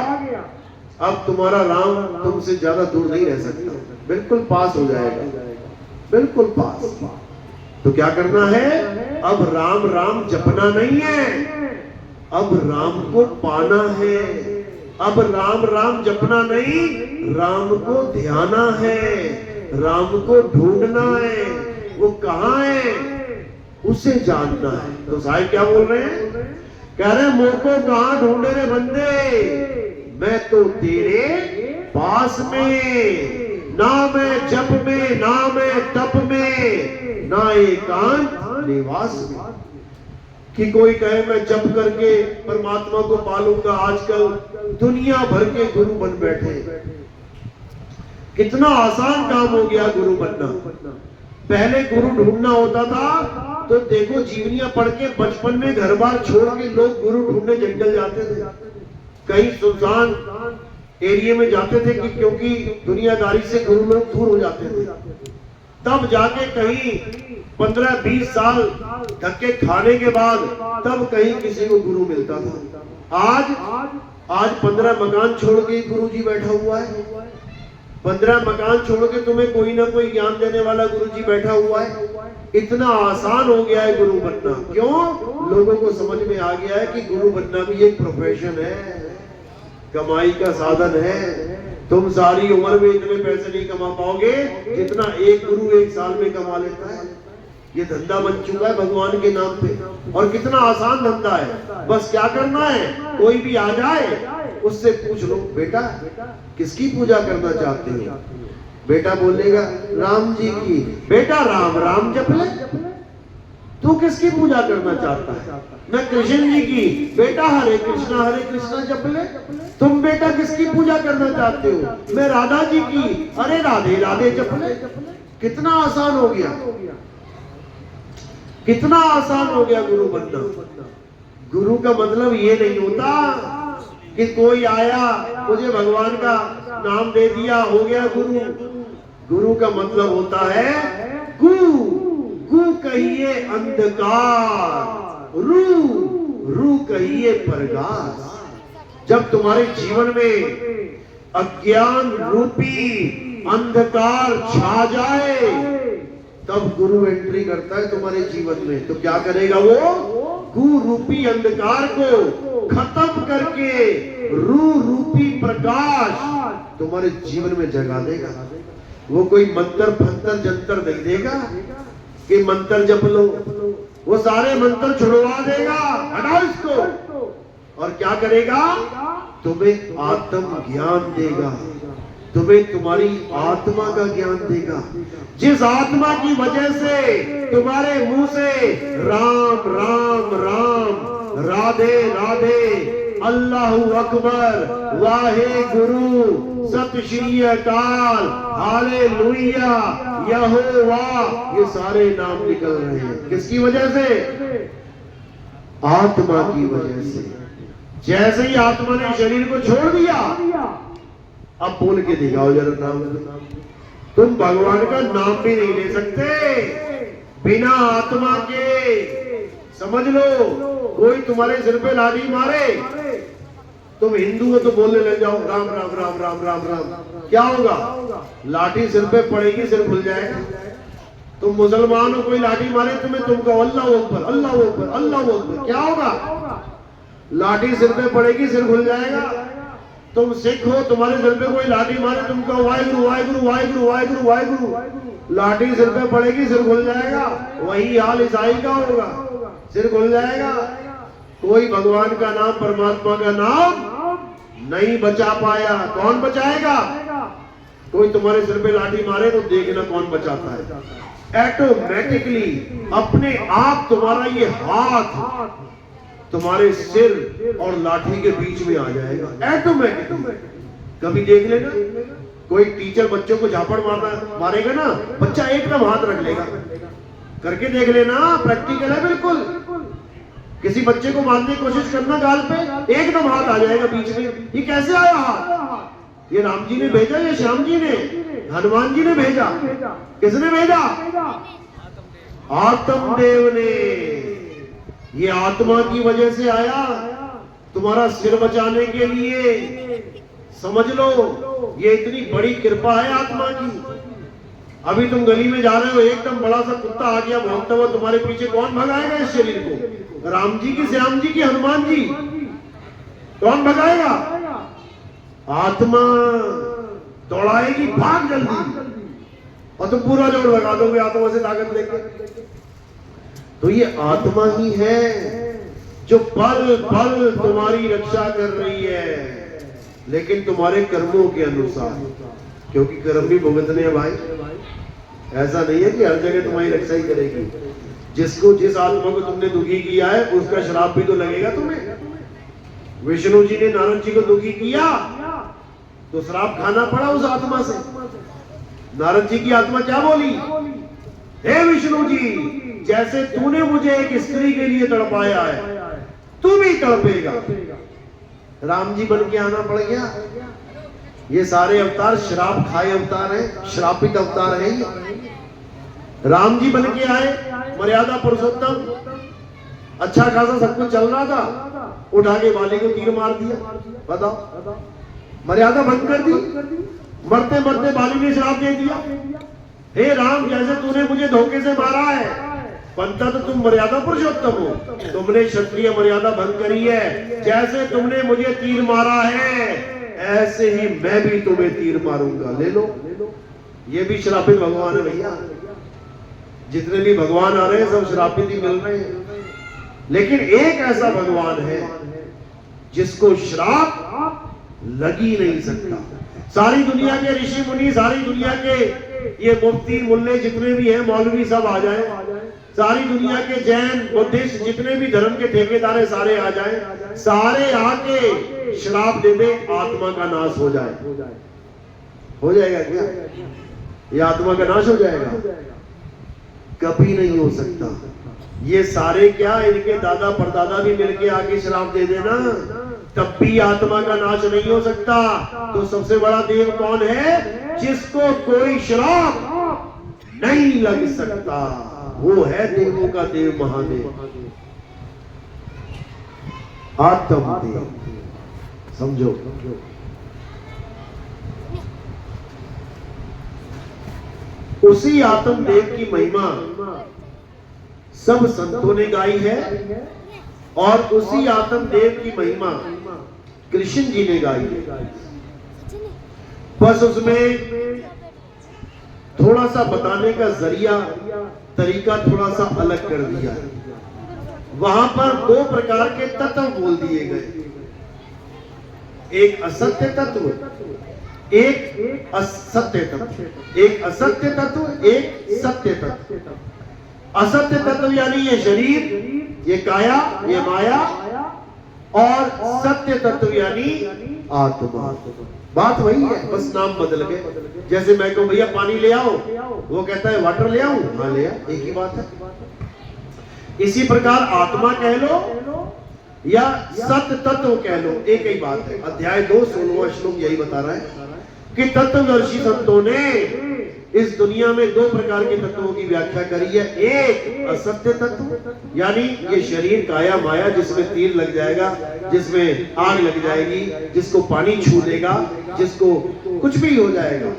S1: अब तुम्हारा राम तुमसे ज्यादा दूर नहीं रह सकता, बिल्कुल पास हो जाएगा, बिल्कुल पास। तो क्या करना है? अब राम राम जपना नहीं है, अब राम को पाना है। अब राम राम जपना नहीं, राम को ध्याना है, राम को ढूंढना है। वो कहां है उसे जानना है। तो साहिब क्या बोल रहे हैं? कह रहे हैं मोको कहां ढूंढे रे बंदे, मैं तो तेरे पास में, ना मैं जप में, ना मैं तप में, ना एकांत निवास में। कि कोई कहे मैं जप करके परमात्मा को पालूंगा। आजकल दुनिया भर के गुरु बन बैठे। कितना आसान काम हो गया गुरु बनना। पहले गुरु ढूंढना होता था तो देखो जीवनियां पढ़ के बचपन में घर बार छोड़ के लोग गुरु ढूंढने जंगल जाते थे, कहीं सुनसान एरिया में जाते थे कि क्योंकि दुनियादारी से गुरु लोग दूर हो जाते थे। तब जाके कहीं 15-20 साल धक्के खाने के बाद तब कहीं किसी को गुरु मिलता था। आज 15 मकान छोड़ के गुरु जी बैठा हुआ है। 15 मकान छोड़ के तुम्हें कोई ना कोई ज्ञान देने वाला गुरुजी बैठा हुआ है। इतना आसान हो गया है गुरु बनना। क्यों? लोगों को समझ में आ गया है कि गुरु बनना भी एक प्रोफेशन है, कमाई का साधन है। तुम सारी उम्र में इतने पैसे नहीं कमा पाओगे जितना एक गुरु एक साल में कमा लेता है। ये धंधा बन चुका है भगवान के नाम पे, और कितना आसान धंधा है। बस क्या करना है, कोई भी आ जाए उससे पूछ लो, बेटा किसकी पूजा करना चाहते हो? बेटा बोलेगा राम जी की। बेटा राम राम जप ले। तू किसकी पूजा करना चाहता है? मैं कृष्ण जी की। बेटा हरे कृष्णा जप ले। तुम बेटा किसकी पूजा करना चाहते हो? मैं राधा जी की। अरे राधे राधे जप ले। कितना आसान हो गया, कितना आसान हो गया गुरु बनना। गुरु का मतलब ये नहीं होता कि कोई आया मुझे भगवान का नाम दे दिया हो गया गुरु। गुरु का मतलब होता है गु कहिए अंधकार, रू कहिए प्रकाश। जब तुम्हारे जीवन में अज्ञान रूपी अंधकार छा जाए तब गुरु एंट्री करता है तुम्हारे जीवन में। तो क्या करेगा वो? गु रूपी अंधकार को खत्म करके रू रूपी प्रकाश तुम्हारे जीवन में जगा देगा। वो कोई मंत्र फंतर जंतर नहीं देगा कि मंत्र जप लो। वो सारे मंत्र छुड़वा देगा, हटाओ इसको। और क्या करेगा? तुम्हें आत्म ज्ञान देगा, तुम्हें तुम्हारी आत्मा का ज्ञान देगा। जिस आत्मा की वजह से तुम्हारे मुंह से राम राम राम, राधे राधे, अल्लाहु अकबर, वाहे गुरु, सत श्री अकाल, हालेलुया, यहोवा, ये सारे नाम निकल रहे हैं। किसकी वजह से? आत्मा की वजह से। जैसे ही आत्मा ने शरीर को छोड़ दिया, अब बोल के दिखाओ जरा नाम। तुम भगवान का नाम भी नहीं ले सकते बिना आत्मा के। समझ लो, कोई तुम्हारे सिर पे लाठी मारे, तुम हिंदू हो तो बोलने लग जाओ राम राम राम राम राम राम, क्या होगा? लाठी सिर पे पड़ेगी, सिर खुल जाएगा। तुम मुसलमान हो, कोई लाठी मारे तुम्हें, तुम कहो अल्लाह अकबर अल्लाह अकबर अल्लाह अकबर, क्या होगा? लाठी सिर पे पड़ेगी, सिर खुल जाएगा। तुम सिख हो, तुम्हारे सिर पे कोई लाठी मारे, तुम कहो वाहिगुरु वाहिगुरु वाहिगुरु वाहिगुरु वाहिगुरु, लाठी सिर पे पड़ेगी, सिर खुल जाएगा। वही हाल ईसाई का होगा, सिर खुल जाएगा। कोई भगवान का नाम, परमात्मा का नाम नहीं बचा पाया। कौन बचाएगा? कोई तुम्हारे सिर पे लाठी मारे तो देखना कौन बचाता है। ऑटोमेटिकली अपने आप तुम्हारा ये हाथ तुम्हारे सिर और लाठी के बीच में आ जाएगा, ऑटोमेटिकली। कभी देख लेना, कोई टीचर बच्चों को झापड़ मारेगा ना, बच्चा एकदम हाथ रख लेगा। करके देख लेना, प्रैक्टिकल है बिल्कुल। किसी बच्चे को मारने की कोशिश करना गाल पे, एकदम हाथ आ जाएगा बीच में। ये कैसे आया हाथ? ये राम जी ने भेजा, ये श्याम जी ने, हनुमान जी ने भेजा? किसने भेजा? आत्मदेव ने। ये आत्मा की वजह से आया, तुम्हारा सिर बचाने के लिए। समझ लो, ये इतनी बड़ी कृपा है आत्मा की। अभी तुम गली में जा रहे हो, एकदम बड़ा सा कुत्ता आ गया भौंकता हुआ तुम्हारे पीछे, कौन भगाएगा इस शरीर को? राम जी की, श्याम जी की, हनुमान जी? कौन भगाएगा? आत्मा दौड़ाएगी, भाग जल्दी, और तुम पूरा जोर लगा दोगे आत्मा से ताकत लेके। तो ये आत्मा ही है जो पल पल तुम्हारी रक्षा कर रही है, लेकिन तुम्हारे कर्मों के अनुसार, क्योंकि कर्म भी भुगतने हैं भाई। ऐसा नहीं है कि हर जगह तुम्हारी रक्षा ही करेगी। जिसको, जिस आत्मा को तुमने दुखी किया है उसका श्राप भी तो लगेगा तुम्हें। विष्णु जी ने नारद जी को दुखी किया तो श्राप खाना पड़ा उस आत्मा से। नारद जी की आत्मा क्या बोली? हे विष्णु जी, जैसे तूने मुझे एक स्त्री के लिए तड़पाया है, तू भी तड़पेगा। राम जी बन के आना पड़ गया। ये सारे अवतार श्राप खाए अवतार हैं, श्रापित अवतार हैं ये। राम जी बन के आए, मर्यादा पुरुषोत्तम, अच्छा खासा सब कुछ चल रहा था, उठा के बाली को तीर मार दिया। बताओ, मर्यादा भंग कर दी। मरते मरते बाली ने श्राप दे दिया, हे राम जैसे तूने मुझे धोखे से मारा है, पंथा तो तुम मर्यादा पुरुषोत्तम हो, तुमने क्षत्रिय मर्यादा भंग करी है, जैसे तुमने मुझे तीर मारा है ऐसे ही मैं भी तुम्हें तीर मारूंगा। ले लो, ये भी श्रापित भगवान है भैया। जितने भी भगवान आ रहे हैं सब श्रापित ही मिल रहे हैं, लेकिन एक ऐसा भगवान है जिसको श्राप लग ही नहीं सकता। सारी दुनिया के ऋषि मुनि, सारी दुनिया के ये मुफ्ती मुल्ले जितने भी हैं, मौलवी सब आ जाएं, सारी दुनिया के जैन बुद्धिस्ट जितने भी धर्म के ठेकेदार हैं सारे आ जाएं, सारे आके श्राप दे दे, आत्मा का नाश हो जाए। हो जाएगा क्या? ये आत्मा का नाश हो जाएगा? कभी नहीं हो सकता। ये सारे क्या, इनके दादा परदादा भी मिलके आके श्राप दे देना, तब भी आत्मा का नाश नहीं हो सकता। तो सबसे बड़ा देव कौन है? जिसको कोई श्राप नहीं लग सकता, वो है देवों का देव महादेव, आत्म देव। समझो, उसी आत्म देव की महिमा सब संतों ने गाई है, और उसी आत्म देव की महिमा कृष्ण जी ने गाई है। बस उसमें थोड़ा सा बताने का जरिया, तरीका थोड़ा सा अलग कर दिया है। वहां पर दो प्रकार के तत्व बोल दिए गए, एक असत्य तत्व, एक असत्य तत्व, एक असत्य तत्व, एक सत्य तत्व। असत्य तत्व यानी ये शरीर, ये काया, ये माया, और सत्य तत्व यानी आत्मा। बात वही है, बस नाम बदल गए। जैसे मैं कहूं भैया पानी ले आओ, वो कहता है वाटर ले आऊं, हाँ ले आ, एक ही बात है। इसी प्रकार आत्मा कह लो या सत्य तत्व कह लो, एक ही बात है। अध्याय 2 16वां श्लोक यही बता रहा है कि तत्वदर्शी संतों ने इस दुनिया में दो प्रकार के तत्वों की व्याख्या करी है। एक असत्य तत्व यानी ये शरीर काया माया जिसमें तीर लग जाएगा, जिसमें आग लग जाएगी, जिसको पानी छू लेगा, जिसको कुछ भी हो जाएगा,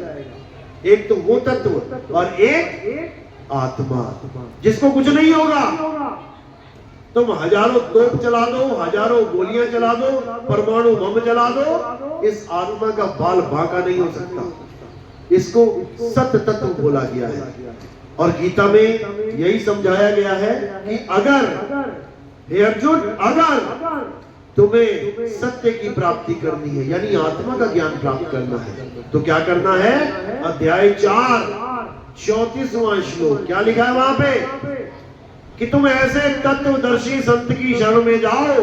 S1: एक तो वो तत्व, और एक आत्मा जिसको कुछ नहीं होगा। तुम हजारों तोप चला दो, हजारों गोलियां चला दो, परमाणु बम चला दो, इस आत्मा का बाल बांका नहीं हो सकता। इसको सत्य तत्व बोला गया है। और गीता में यही समझाया गया है कि अगर, हे अर्जुन, अगर तुम्हें सत्य की प्राप्ति करनी है यानी आत्मा का ज्ञान प्राप्त करना है, तो क्या करना है? अध्याय 4 34वां श्लोक क्या लिखा है वहां पे कि तुम ऐसे तत्वदर्शी संत की शरण में जाओ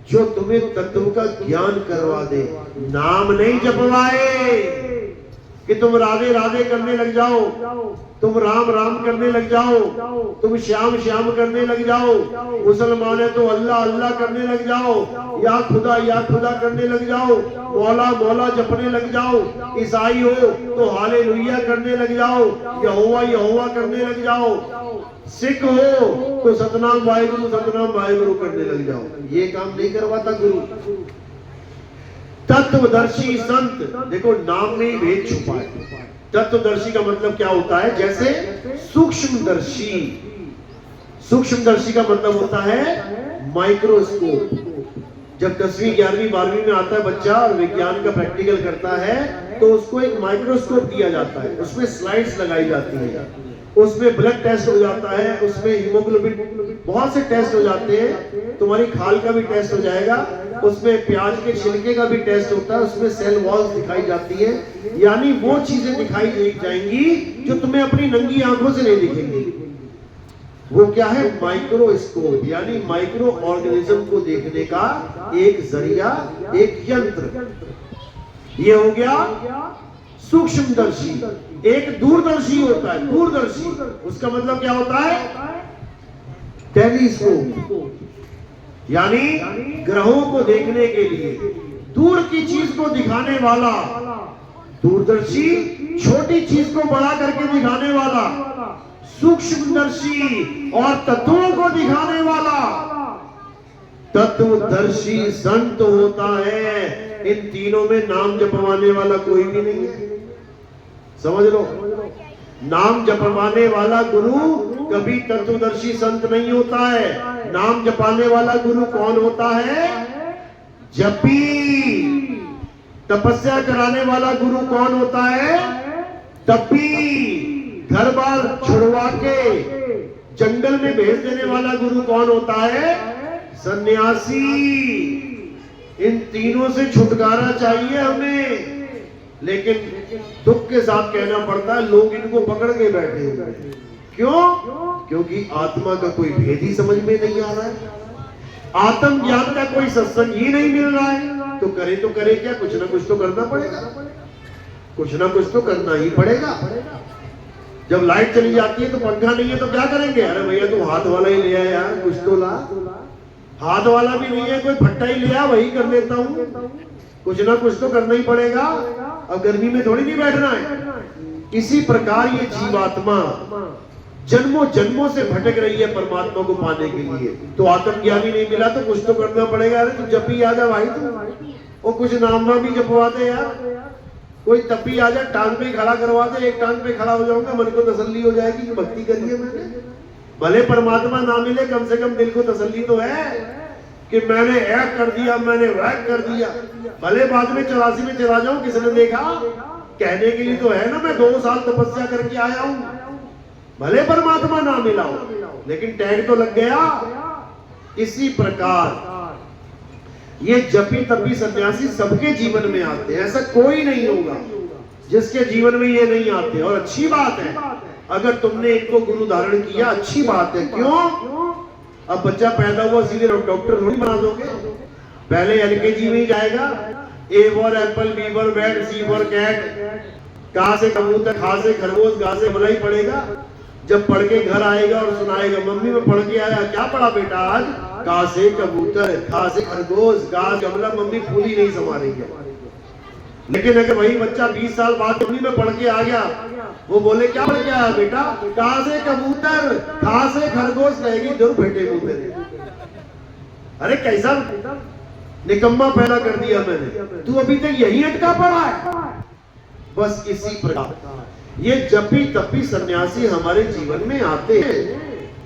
S1: जो तुम्हें तत्व का ज्ञान करवा दे, नाम नहीं जपवाए कि तुम राधे राधे करने लग जाओ, तुम राम राम करने लग जाओ, तुम श्याम श्याम करने लग जाओ, मुसलमान है तो अल्लाह अल्लाह करने लग जाओ, या खुदा करने लग जाओ, मौला मौला जपने लग जाओ, ईसाई हो तो हालेलुया करने लग जाओ, यहोवा यहोवा करने लग जाओ, सिख हो तो सतनाम वाहेगुरु करने लग जाओ। ये काम नहीं करवाता गुरु। तत्वदर्शी संत, देखो नाम में ही भेद छुपा है। तत्वदर्शी का मतलब क्या होता है? जैसे सूक्ष्मदर्शी, सूक्ष्मदर्शी का मतलब होता है माइक्रोस्कोप। जब 10वीं 11वीं 12वीं में आता है बच्चा और विज्ञान का प्रैक्टिकल करता है तो उसको एक माइक्रोस्कोप दिया जाता है, उसमें स्लाइड्स लगाई जाती है, उसमें ब्लड टेस्ट हो जाता है, उसमें हीमोग्लोबिन, बहुत से टेस्ट हो जाते हैं, तुम्हारी खाल का भी टेस्ट हो जाएगा, उसमें प्याज के छिलके का भी टेस्ट होता है, उसमें सेल वॉल्स दिखाई जाती है, यानी वो चीजें दिखाई जाएंगी जो तुम्हें अपनी नंगी आंखों से नहीं दिखेंगी। वो क्या है? माइक्रोस्कोप, यानी माइक्रो ऑर्गेनिज्म को देखने का एक जरिया, एक यंत्र। ये हो गया सूक्ष्मदर्शी। एक दूरदर्शी होता है, दूरदर्शी, उसका मतलब क्या होता है? टेलीस्कोप, यानी ग्रहों को देखने के लिए दूर की चीज को दिखाने वाला दूरदर्शी, छोटी चीज को बड़ा करके दिखाने वाला सूक्ष्मदर्शी, और तत्वों को दिखाने वाला तत्वदर्शी संत होता है। इन तीनों में नाम जपवाने वाला कोई भी नहीं है। समझ लो, नाम जपवाने वाला गुरु कभी तत्वदर्शी संत नहीं होता है। नाम जपाने वाला गुरु कौन होता है? जपी। तपस्या कराने वाला गुरु कौन होता है? तपी। घर बार छुड़वा के जंगल में भेज देने वाला गुरु कौन होता है? सन्यासी। इन तीनों से छुटकारा चाहिए हमें, लेकिन दुख के साथ कहना पड़ता है लोग इनको पकड़ के बैठे हुए हैं। क्यों? क्योंकि आत्मा का कोई भेद ही समझ में नहीं आ रहा है, आत्म ज्ञान का कोई सत्संग ही नहीं मिल रहा है। तो करे क्या, कुछ ना कुछ तो करना पड़ेगा, कुछ ना कुछ तो करना ही पड़ेगा। जब लाइट चली जाती है तो पंखा नहीं है तो क्या करेंगे? अरे भैया तू हाथ वाला ही ले आया यार, कुछ तो ला। हाथ वाला भी नहीं है, कोई फट्टा ही ले आ, वही कर लेता हूँ। कुछ ना कुछ तो करना ही पड़ेगा, अब गर्मी में थोड़ी नहीं बैठना है। इसी प्रकार ये जीवात्मा जन्मों जन्मों से भटक रही है परमात्मा को पाने के लिए। तो आत्मज्ञान ही नहीं मिला तो कुछ तो करना पड़ेगा। अरे तू जपी आ जा भाई, तू और कुछ नाम भी जपवा दे यार। कोई तपी आ जा, टांग पे खड़ा करवा दे, एक टांग पे खड़ा हो जाऊंगा, मन को तसल्ली हो जाएगी कि भक्ति करी है मैंने। भले परमात्मा ना मिले, कम से कम दिल को तसल्ली तो है कि मैंने ऐक कर दिया, मैंने वैक कर दिया। भले बाद में 84 में चला जाऊं, किसने देखा, कहने के लिए तो है ना मैं 2 साल तपस्या करके आया हूं। भले परमात्मा ना मिला हो, लेकिन टैग तो लग गया। इसी प्रकार ये जपी तपी सन्यासी सबके जीवन में आते हैं, ऐसा कोई नहीं होगा जिसके जीवन में ये नहीं आते। और अच्छी बात है अगर तुमने इनको गुरु धारण किया, अच्छी बात है। क्यों? अब बच्चा पैदा हुआ सीधे डॉक्टर थोड़ी बना दोगे। पहले एलकेजी में ही जाएगा, A for apple, B for bat, C for cat, का से कबूतर, खा से खरगोश, गा से भला ही पड़ेगा। जब पढ़ के घर आएगा और सुनाएगा, मम्मी मैं पढ़ के आया, क्या पढ़ा बेटा आज? का से कबूतर, खा से खरगोश, गा गमला, मम्मी फूली नहीं समा रही है। लेकिन अगर वही बच्चा 20 साल बाद मम्मी में पढ़ के आ गया, वो बोले क्या पढ़ के आया बेटा? का से कबूतर, खा से खरगोश, कहेगी दूर बेटे मुंह मेरे। अरे कैसा निकम्मा पैदा कर दिया मैंने, तू अभी तक यही अटका पड़ा है। बस इसी प्रकार ये जपी तपी सन्यासी हमारे जीवन में आते हैं।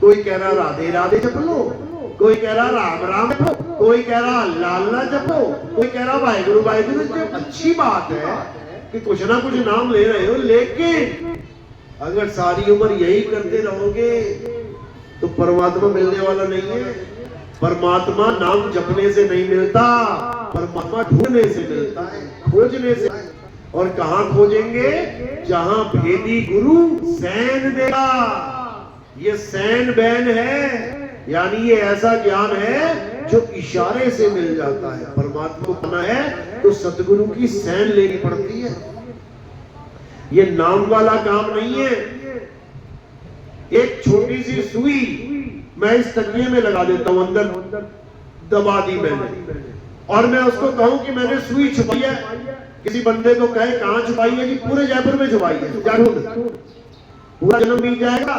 S1: कोई कह रहा राधे राधे जप लो, कोई कह रहा राम राम जपो, कोई कह रहा लाला जपो, कोई कह रहा वाहिगुरु वाहिगुरु जप। अच्छी बात है कि कुछ ना कुछ नाम ले रहे हो, लेकिन अगर सारी उम्र यही करते रहोगे तो परमात्मा मिलने वाला नहीं है। परमात्मा नाम जपने से नहीं मिलता, परमात्मा ढूंढने से मिलता है, खोजने से। और कहां खोजेंगे? जहां भेदी गुरु सैन देगा। ये सैन बैन है, यानी ये ऐसा ज्ञान है जो इशारे से मिल जाता है। परमात्मा को पाना है तो सतगुरु की सैन लेनी पड़ती है। ये नाम वाला काम नहीं है। एक छोटी सी सुई मैं इस तकिए में लगा देता हूं, अंदर दबा दी मैंने, और मैं उसको कहूं कि मैंने सुई छुपाई है। किसी बंदे को कहे कहां छुपाई है? कि पूरे जयपुर में छुपाई है, जा ढूंढ। पूरा जन्म बीत जाएगा,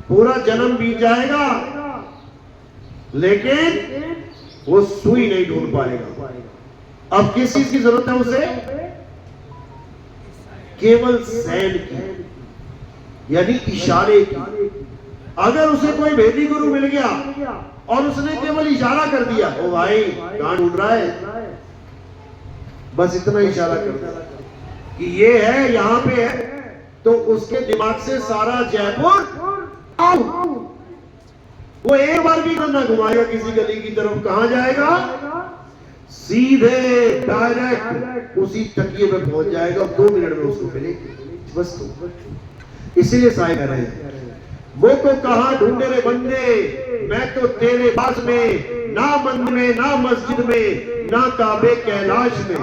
S1: पूरा जन्म बीत जाएगा, लेकिन वो सुई नहीं ढूंढ पाएगा। अब किस चीज की जरूरत है उसे? केवल सैन की, यानी इशारे की। अगर उसे कोई भेदी गुरु मिल गया और उसने केवल इशारा कर दिया, ओ भाई कहां ढूंढ रहा है, बस इतना इशारा कर दिया कि ये है, यहां पे है, तो उसके दिमाग से सारा जयपुर आउट। वो एक बार भी ना घुमाएगा किसी गली की तरफ। कहां जाएगा? सीधे डायरेक्ट उसी तकिए पे पहुंच जाएगा, 2 मिनट में उसको मिलेगी बस। तो इसीलिए साहिब कह रहे हैं, वो तो कहां ढूंढे रे बंदे, मैं तो तेरे पास में, ना मंदिर में, ना मस्जिद में, ना काबे कैलाश में,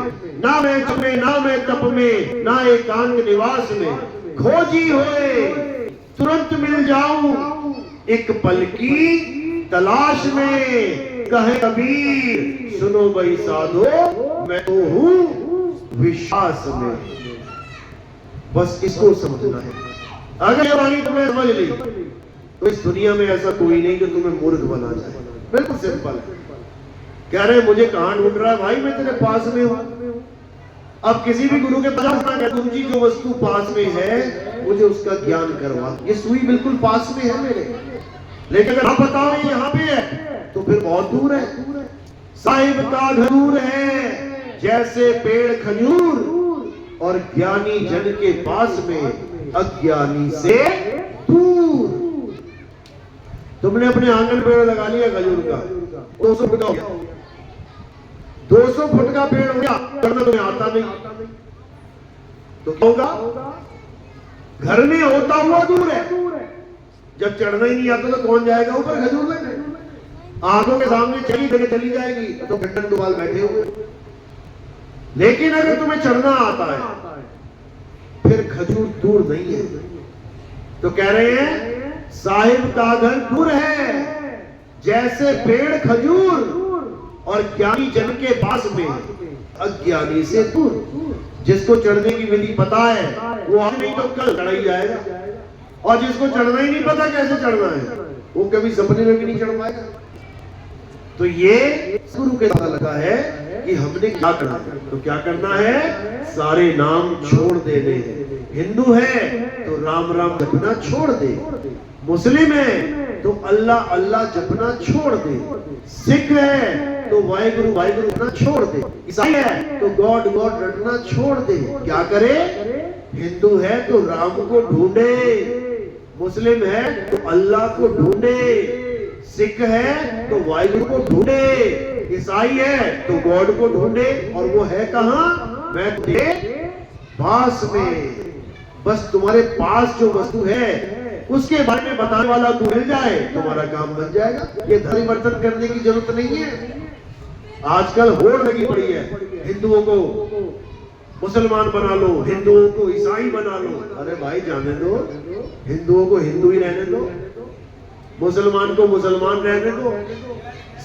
S1: ना मैं में, ना मैं तप में, ना एकांत निवास में, खोजी होए तुरंत मिल जाऊं, एक पल की तलाश में। कहे कबीर सुनो भाई साधो, मैं तो हूं विश्वास में। बस इसको समझना है। अगर ये वाणी तुम्हें समझ ली तो इस दुनिया में ऐसा कोई नहीं जो तुम्हें मूर्ख बना जाए। बिल्कुल सिंपल है। कह रहे मुझे कहां ढूंढ रहा है भाई, मैं तेरे पास में हूं। अब किसी भी गुरु के पास ना गुरु जी जो वस्तु पास में है मुझे उसका ज्ञान करवा। ये सुई बिल्कुल पास में है मेरे, लेकिन अगर आप बताओ ये यहाँ पे है तो फिर बहुत दूर है। साहिब का घर दूर है जैसे पेड़ खजूर, और ज्ञानी जन के पास में अज्ञानी से दूर। तुमने अपने आंगन पेड़ लगा लिया खजूर का, 200 फुट का हो गया, 200 फुट का पेड़ हो गया, चढ़ना तुम्हें आता नहीं तो क्या होगा? घर में होता हुआ दूर है। जब चढ़ना ही नहीं आता तो कौन जाएगा ऊपर खजूर लेने? आंखों के सामने चली जगह चली जाएगी तो घंटन दुबाल बैठे हुए। लेकिन अगर तुम्हें चढ़ना आता है फिर खजूर दूर नहीं है। तो कह रहे हैं साहिब का घर दूर है जैसे पेड़ खजूर, और ज्ञानी जन के पास में अज्ञानी से दूर। जिसको चढ़ने की विधि पता है वो आज नहीं तो कल चढ़ा ही जाएगा, और जिसको चढ़ना ही नहीं पता कैसे चढ़ना है वो कभी सपने में भी नहीं चढ़ पाएगा। तो ये गुरु के पता लगा है कि हमने क्या करना है। तो क्या करना है? सारे नाम छोड़ देने हैं। हिंदू है तो राम राम जपना छोड़ दे, मुस्लिम है तो अल्लाह अल्लाह जपना छोड़ दे, सिख है तो वाहिगुरु वाहिगुरु रटना छोड़ दे, ईसाई है तो गॉड गॉड रटना छोड़ दे। क्या करे? हिंदू है तो राम को ढूंढे, मुस्लिम है तो अल्लाह को ढूंढे, सिख है तो वाहिगुरु को ढूंढे, ईसाई है तो गॉड को ढूंढे। और वो है कहां? मैं तुम्हारे पास में। बस तुम्हारे पास जो वस्तु है उसके बारे में बताने वाला तू मिल जाए, तुम्हारा काम बन जाएगा। ये परिवर्तन करने की जरूरत नहीं है। आजकल होड़ लगी पड़ी है, हिंदुओं को मुसलमान बना लो, हिंदुओं को ईसाई बना लो। अरे भाई जाने दो, हिंदुओं को हिंदू ही रहने दो, मुसलमान को मुसलमान रहने दो,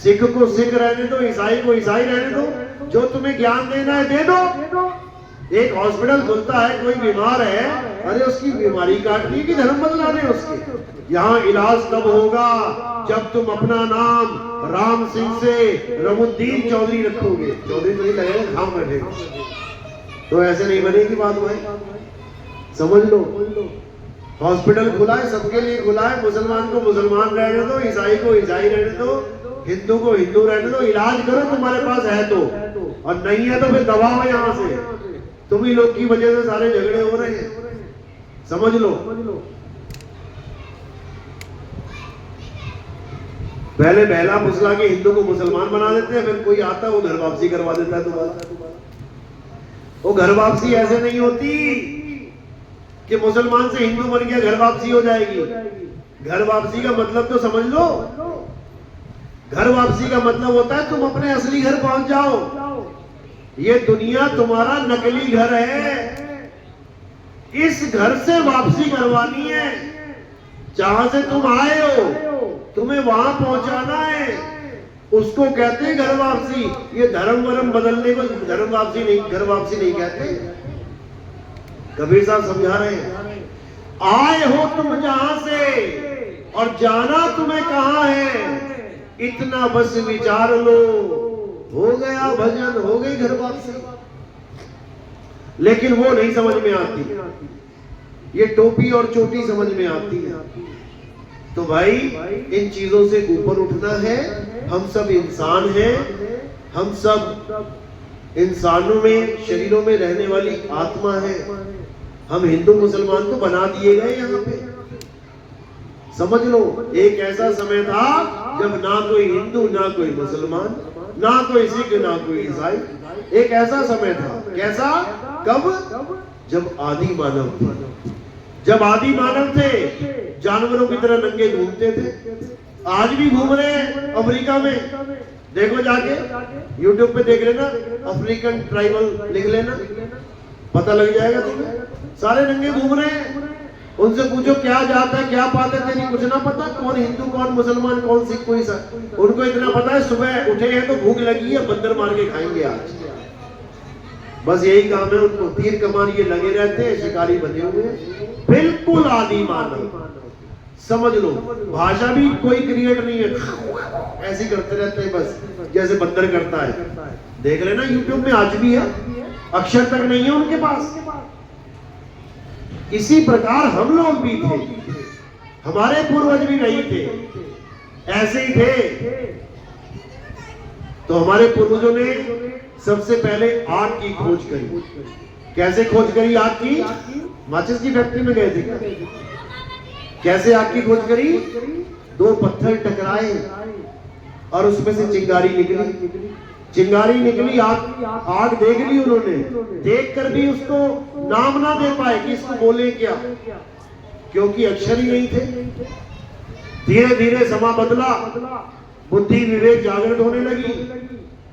S1: सिख को सिख रहने दो, ईसाई को ईसाई रहने दो। जो तुम्हें ज्ञान देना है दे दो। एक हॉस्पिटल खुलता है, कोई बीमार है, अरे उसकी बीमारी काटनी कि धर्म बदलाने उसके। यहाँ इलाज तब होगा जब तुम अपना नाम राम सिंह से रमुद्दीन चौधरी रखोगे। चौधरी तो नहीं लगेगा, खाम बैठेगा। तो ऐसे नहीं बनेगी बात भाई, समझ लो। हॉस्पिटल खुला है, सबके लिए खुला है। मुसलमान को मुसलमान रहने दो, ईसाई को ईसाई रहने दो, हिंदू को हिंदू रहने दो। इलाज करो तुम्हारे पास है तो, और नहीं है तो फिर दबाओ यहाँ से। तुम ही लोग की वजह से सारे झगड़े हो रहे हैं, समझ लो। पहले बहला फुसला के हिंदू को मुसलमान बना देते हैं, फिर कोई आता है वो घर वापसी करवा देता है दोबारा। वो घर वापसी ऐसे नहीं होती कि मुसलमान से हिंदू बन गया घर वापसी हो जाएगी। घर वापसी का मतलब तो समझ लो। घर वापसी का मतलब होता है तुम अपने असली घर पहुंच जाओ। ये दुनिया तुम्हारा नकली घर है, इस घर से वापसी करवानी है। जहां से तुम आए हो तुम्हें वहां पहुंचाना है, उसको कहते हैं घर वापसी। ये धर्म वरम बदलने को धर्म वापसी नहीं, घर वापसी नहीं कहते। कबीर साहब समझा रहे हैं, आए हो तुम जहां से और जाना तुम्हें कहां है, इतना बस विचार लो, हो गया भजन, हो गई घर वापसी। लेकिन वो नहीं समझ में आती, ये टोपी और चोटी समझ में आती है। तो भाई इन चीजों से ऊपर उठना है। हम सब इंसान हैं, हम सब इंसानों में शरीरों में रहने वाली आत्मा है। हम हिंदू मुसलमान तो बना दिए गए यहाँ पे, समझ लो। एक ऐसा समय था जब ना कोई हिंदू ना कोई मुसलमान, ना कोई सिख ना कोई ईसाई। एक ऐसा समय था, कैसा? कब? जब आदि मानव थे। जब आदि मानव थे जानवरों की तरह नंगे घूमते थे। आज भी घूम रहे हैं अफ्रीका में, देखो जाके यूट्यूब पे देख लेना, अफ्रीकन ट्राइबल लिख लेना, पता लग जाएगा तुम्हें। सारे नंगे घूम रहे हैं। उनसे पूछो क्या जात है क्या बात है, तेरी कुछ ना पता। कौन हिंदू कौन मुसलमान कौन सिख कोई सा, उनको इतना पता है सुबह उठे हैं तो भूख लगी है, बंदर मार के खाएंगे आज। बस यही काम है उनको, तीर कमान ये लगे रहते हैं, शिकारी बने हुए हैं। बिल्कुल आदि मानव। समझ लो, भाषा भी कोई क्रिएट नहीं है, ऐसे करते रहते हैं बस जैसे बंदर करता है। देख लेना यूट्यूब में आज भी है, अक्षर तक नहीं है उनके पास। इसी प्रकार हम लोग भी थे, हमारे पूर्वज भी नहीं थे, ऐसे ही थे। तो हमारे पूर्वजों ने सबसे पहले आग की खोज करी। कैसे खोज करी आग की? माचिस की फैक्ट्री में गए थे क्या? कैसे आग की खोज करी? दो पत्थर टकराए और उसमें से चिंगारी निकली। चिंगारी निकली, आग देख ली उन्होंने, देखकर भी उसको नाम ना दे पाए कि इसको बोले क्या, क्योंकि अक्षर ही नहीं थे। धीरे धीरे समा बदला, बुद्धि विवेक जागृत होने लगी,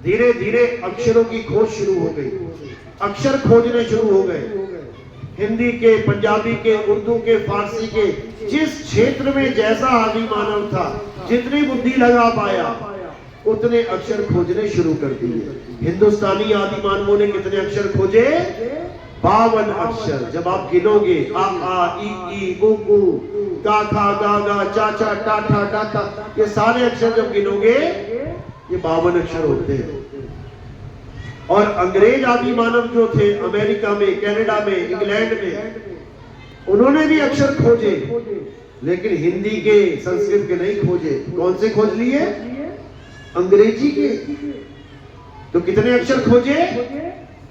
S1: धीरे धीरे अक्षरों की खोज शुरू हो गई, अक्षर खोजने शुरू हो गए। हिंदी के, पंजाबी के, उर्दू के, फारसी के, जिस क्षेत्र में जैसा आदि मानव था, जितनी बुद्धि लगा पाया उतने अक्षर खोजने शुरू कर दिए। हिंदुस्तानी आदि मानवों ने कितने अक्षर खोजे? 52 अक्षर। जब आप गिनोगे आ ई उ ऊ का खा गा गा चा चा टा ठा टा टा, ये सारे अक्षर जब गिनोगे ये 52 अक्षर होते हैं। और अंग्रेज आदि मानव जो थे अमेरिका में, कनाडा में, इंग्लैंड में, उन्होंने भी अक्षर खोजे, लेकिन हिंदी के, संस्कृत के नहीं खोजे। कौन से खोज लिए? अंग्रेजी के। तो कितने अक्षर खोजे?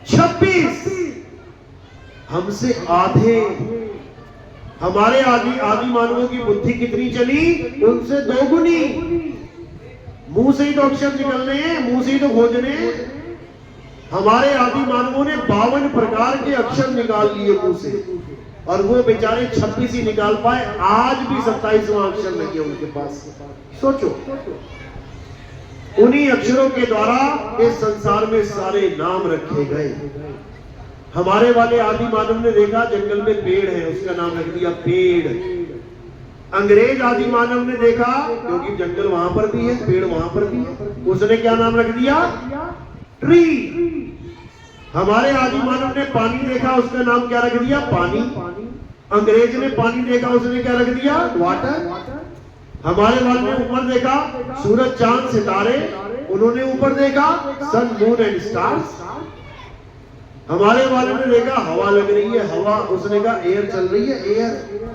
S1: 26। हमसे आधे। हमारे आदि मानवों की बुद्धि कितनी चली? उनसे दोगुनी। मुंह से ही तो अक्षर निकलने हैं, मुंह से ही तो खोजने हैं। हमारे आदि मानवों ने 52 प्रकार के अक्षर निकाल लिए मुंह से, और वो बेचारे 26 ही निकाल पाए। आज भी 27वां अक्षर नहीं है उनके पास। सोचो, उन्हीं अक्षरों के द्वारा इस संसार में सारे नाम रखे गए। हमारे वाले आदि मानव ने देखा जंगल में पेड़ है, उसका नाम रख दिया पेड़। अंग्रेज आदि मानव ने देखा, क्योंकि जंगल वहां पर भी है, पेड़ वहां पर भी है, उसने क्या नाम रख दिया? ट्री। हमारे आदि मानव ने पानी देखा, उसका नाम क्या रख दिया? पानी। अंग्रेज ने पानी देखा, उसने क्या रख दिया? वाटर। हमारे वाले ने ऊपर देखा, सूरज चांद सितारे, उन्होंने ऊपर देखा सन मून एंड स्टार्स। हमारे वाले ने देखा हवा लग रही है, हवा, उसने कहा एयर चल रही है, एयर।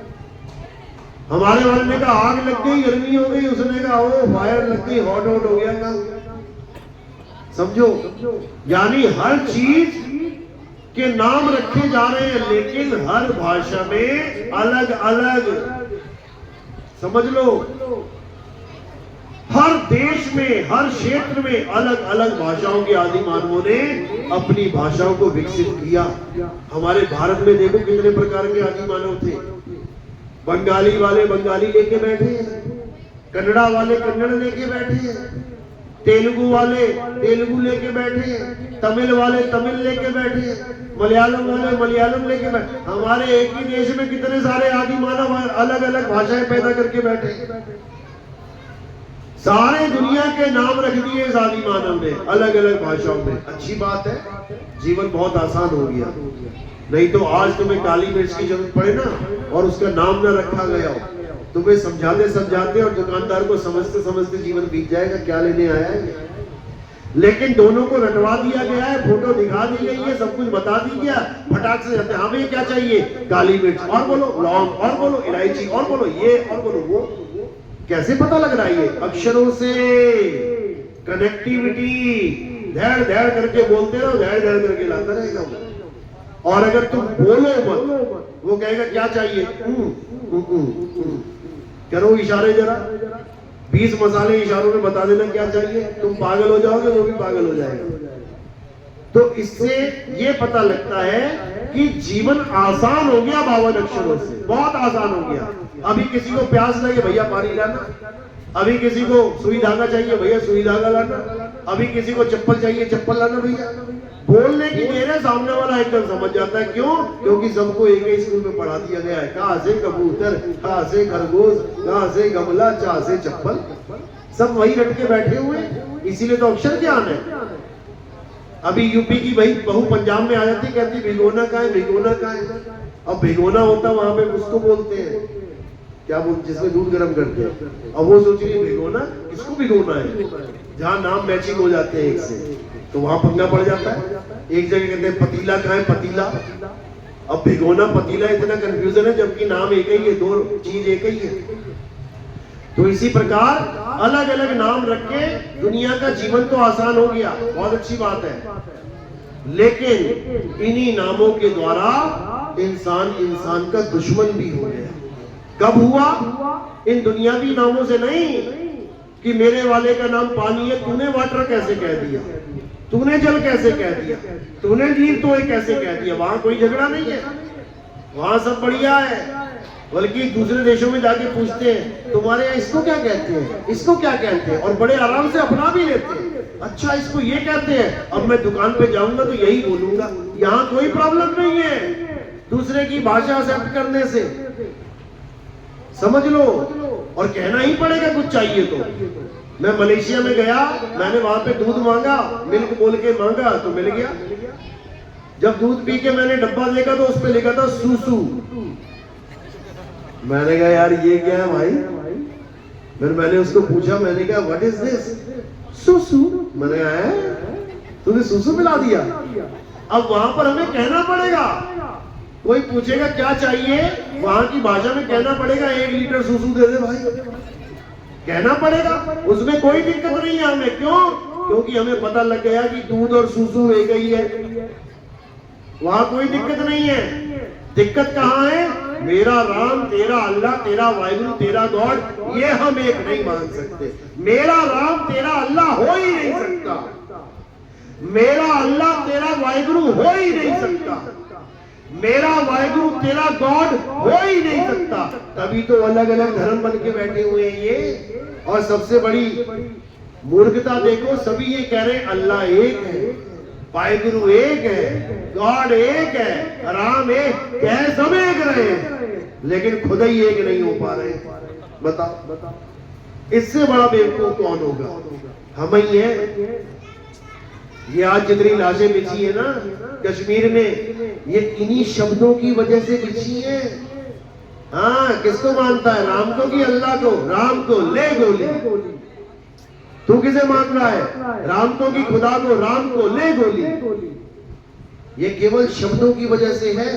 S1: हमारे वाले ने कहा आग लग गई, गर्मी हो गई, उसने कहा ओ फायर लग गई, हॉट हो गया काम। समझो, यानी हर चीज के नाम रखे जा रहे हैं, लेकिन हर भाषा में अलग अलग। समझ लो, हर देश में, हर क्षेत्र में अलग अलग भाषाओं के आदि मानवों ने अपनी भाषाओं को विकसित किया। हमारे भारत में देखो कितने प्रकार के आदि मानव थे। बंगाली वाले बंगाली लेके बैठे हैं, कन्नड़ा वाले कन्नड़ लेके बैठे हैं, तेलुगु वाले तेलुगु लेके बैठे हैं, तमिल वाले तमिल लेके बैठे हैं, मलयालम वाले मलयालम लेके बैठे। हमारे एक ही देश में कितने सारे आदि मानव अलग अलग भाषाएं पैदा करके बैठे। सारे दुनिया के नाम रख दिए इस आदि मानव ने अलग अलग भाषाओं में। अच्छी बात है, जीवन बहुत आसान हो गया। नहीं तो आज तुम्हें काली मिर्च की जरूरत पड़े ना, और उसका नाम ना रखा गया हो, तुम्हें समझाते समझाते और दुकानदार को समझते समझते जीवन बीत जाएगा, क्या लेने आया है। लेकिन दोनों को रटवा दिया गया है, फोटो दिखा दी गई है, सब कुछ बता दी गया, फटाक से जाते हैं हमें क्या चाहिए? काली मिर्च, और बोलो लौंग, और बोलो इलायची, और बोलो ये, और बोलो वो। कैसे पता लग रहा है? ये अक्षरों से कनेक्टिविटी, धैर्य धैर्य करके बोलते रहो, धैर्य धैर्य करके लाता रहेगा। और अगर तुम बोलो मत, वो कहेगा क्या चाहिए? करो इशारे जरा, 20 मसाले इशारों में बता देना क्या चाहिए, तुम पागल हो जाओगे, वो भी पागल हो जाएगा। तो इससे ये पता लगता है कि जीवन आसान हो गया 52 अक्षरों से, बहुत आसान हो गया। अभी किसी को प्यास लगे, भैया पानी लाना। अभी किसी को सुई धागा चाहिए, भैया सुई धागा लाना। अभी किसी को चप्पल चाहिए, चप्पल लाना भैया। बोलने की देर है, सामने वाला एकदम समझ जाता है। क्यों? क्योंकि सबको एक ही स्कूल में पढ़ा दिया गया है। कहाँ से कबूतर, कहाँ से खरगोश, कहाँ से गमला, कहाँ से चप्पल, सब वही रट के बैठे हुए, इसीलिए तो अक्षर ज्ञान है। अभी यूपी की भाई बहू पंजाब में आ जाती, कहती भिगोना कहाँ है, भिगोना कहाँ है। अब भिगोना होता वहां पे उसको बोलते हैं, क्या बोल, जिसमें दूध गर्म करते हैं। अब वो सोच रही भिगोना, किसको भिगोना है, जहाँ नाम मैचिंग हो जाते हैं एक से, तो वहां पंगा पड़ जाता है। एक जगह कहते हैं पतीला कहाँ है, पतीला, अब भिगोना पतीला, इतना कंफ्यूजन है, जबकि नाम एक ही है, दो चीज एक ही है। तो इसी प्रकार अलग अलग नाम रख के दुनिया का जीवन तो आसान हो गया, बहुत अच्छी बात है, लेकिन इन्हीं नामों के द्वारा इंसान का दुश्मन भी हो गया। कब हुआ? इन दुनियावी नामों से नहीं, कि मेरे वाले का नाम पानी है, तूने वाटर कैसे कह दिया, तूने जल कैसे कह दिया, तूने नीर तो कैसे कह दिया। वहां कोई झगड़ा नहीं है, वहां सब बढ़िया है। बल्कि दूसरे देशों में जाके पूछते हैं तुम्हारे यहाँ इसको क्या कहते हैं, इसको क्या कहते हैं, और बड़े आराम से अपना भी लेते हैं। अच्छा इसको ये कहते हैं, अब मैं दुकान पे जाऊंगा तो यही बोलूंगा। यहाँ कोई प्रॉब्लम नहीं है दूसरे की भाषा एक्सेप्ट करने से, समझ लो। और कहना ही पड़ेगा कुछ चाहिए तो। मैं मलेशिया में गया, मैंने वहां पे दूध मांगा, मिल्क बोल के मांगा तो मिल गया। जब दूध पी के मैंने डब्बा देखा तो उस पे लिखा था सूसू। मैंने कहा यार ये क्या है भाई, फिर मैंने उसको पूछा, मैंने कहा व्हाट इज दिस, सूसू। मैंने कहा तूने सूसू मिला दिया। अब वहां पर हमें कहना पड़ेगा, कोई पूछेगा क्या चाहिए, वहां की भाषा में कहना पड़ेगा 1 लीटर सूसू दे दे भाई, कहना पड़ेगा। उसमें कोई दिक्कत नहीं है हमें, क्यों? क्योंकि हमें पता लग गया कि दूध और सूसू एक ही है, वहां कोई दिक्कत नहीं है। दिक्कत कहां है? मेरा राम, तेरा अल्लाह, तेरा वाहिगुरु, तेरा गॉड, ये हम एक नहीं मान सकते। मेरा राम तेरा अल्लाह हो ही नहीं सकता, मेरा अल्लाह तेरा वाहिगुरु हो ही नहीं सकता, मेरा वाहिगुरु तेरा गॉड हो ही नहीं सकता। तभी तो अलग अलग धर्म बन के बैठे हुए हैं ये। और सबसे बड़ी मूर्खता देखो, सभी ये कह रहे हैं अल्लाह एक है, वाहिगुरु एक है, गॉड एक है, राम एक, कह सब एक रहे हैं, लेकिन खुद ही एक नहीं हो पा रहे। बताओ इससे बड़ा बेवकूफ कौन होगा? हम ही है। ये आज जितनी लाशें बिछी है ना कश्मीर में, ये इन्हीं शब्दों की वजह से बिछी है। हाँ, किसको मानता है, राम को कि अल्लाह को? राम को, ले गोली। तू किसे मान रहा है, राम को कि खुदा को? राम को, ले गोली। ये केवल शब्दों की वजह से है।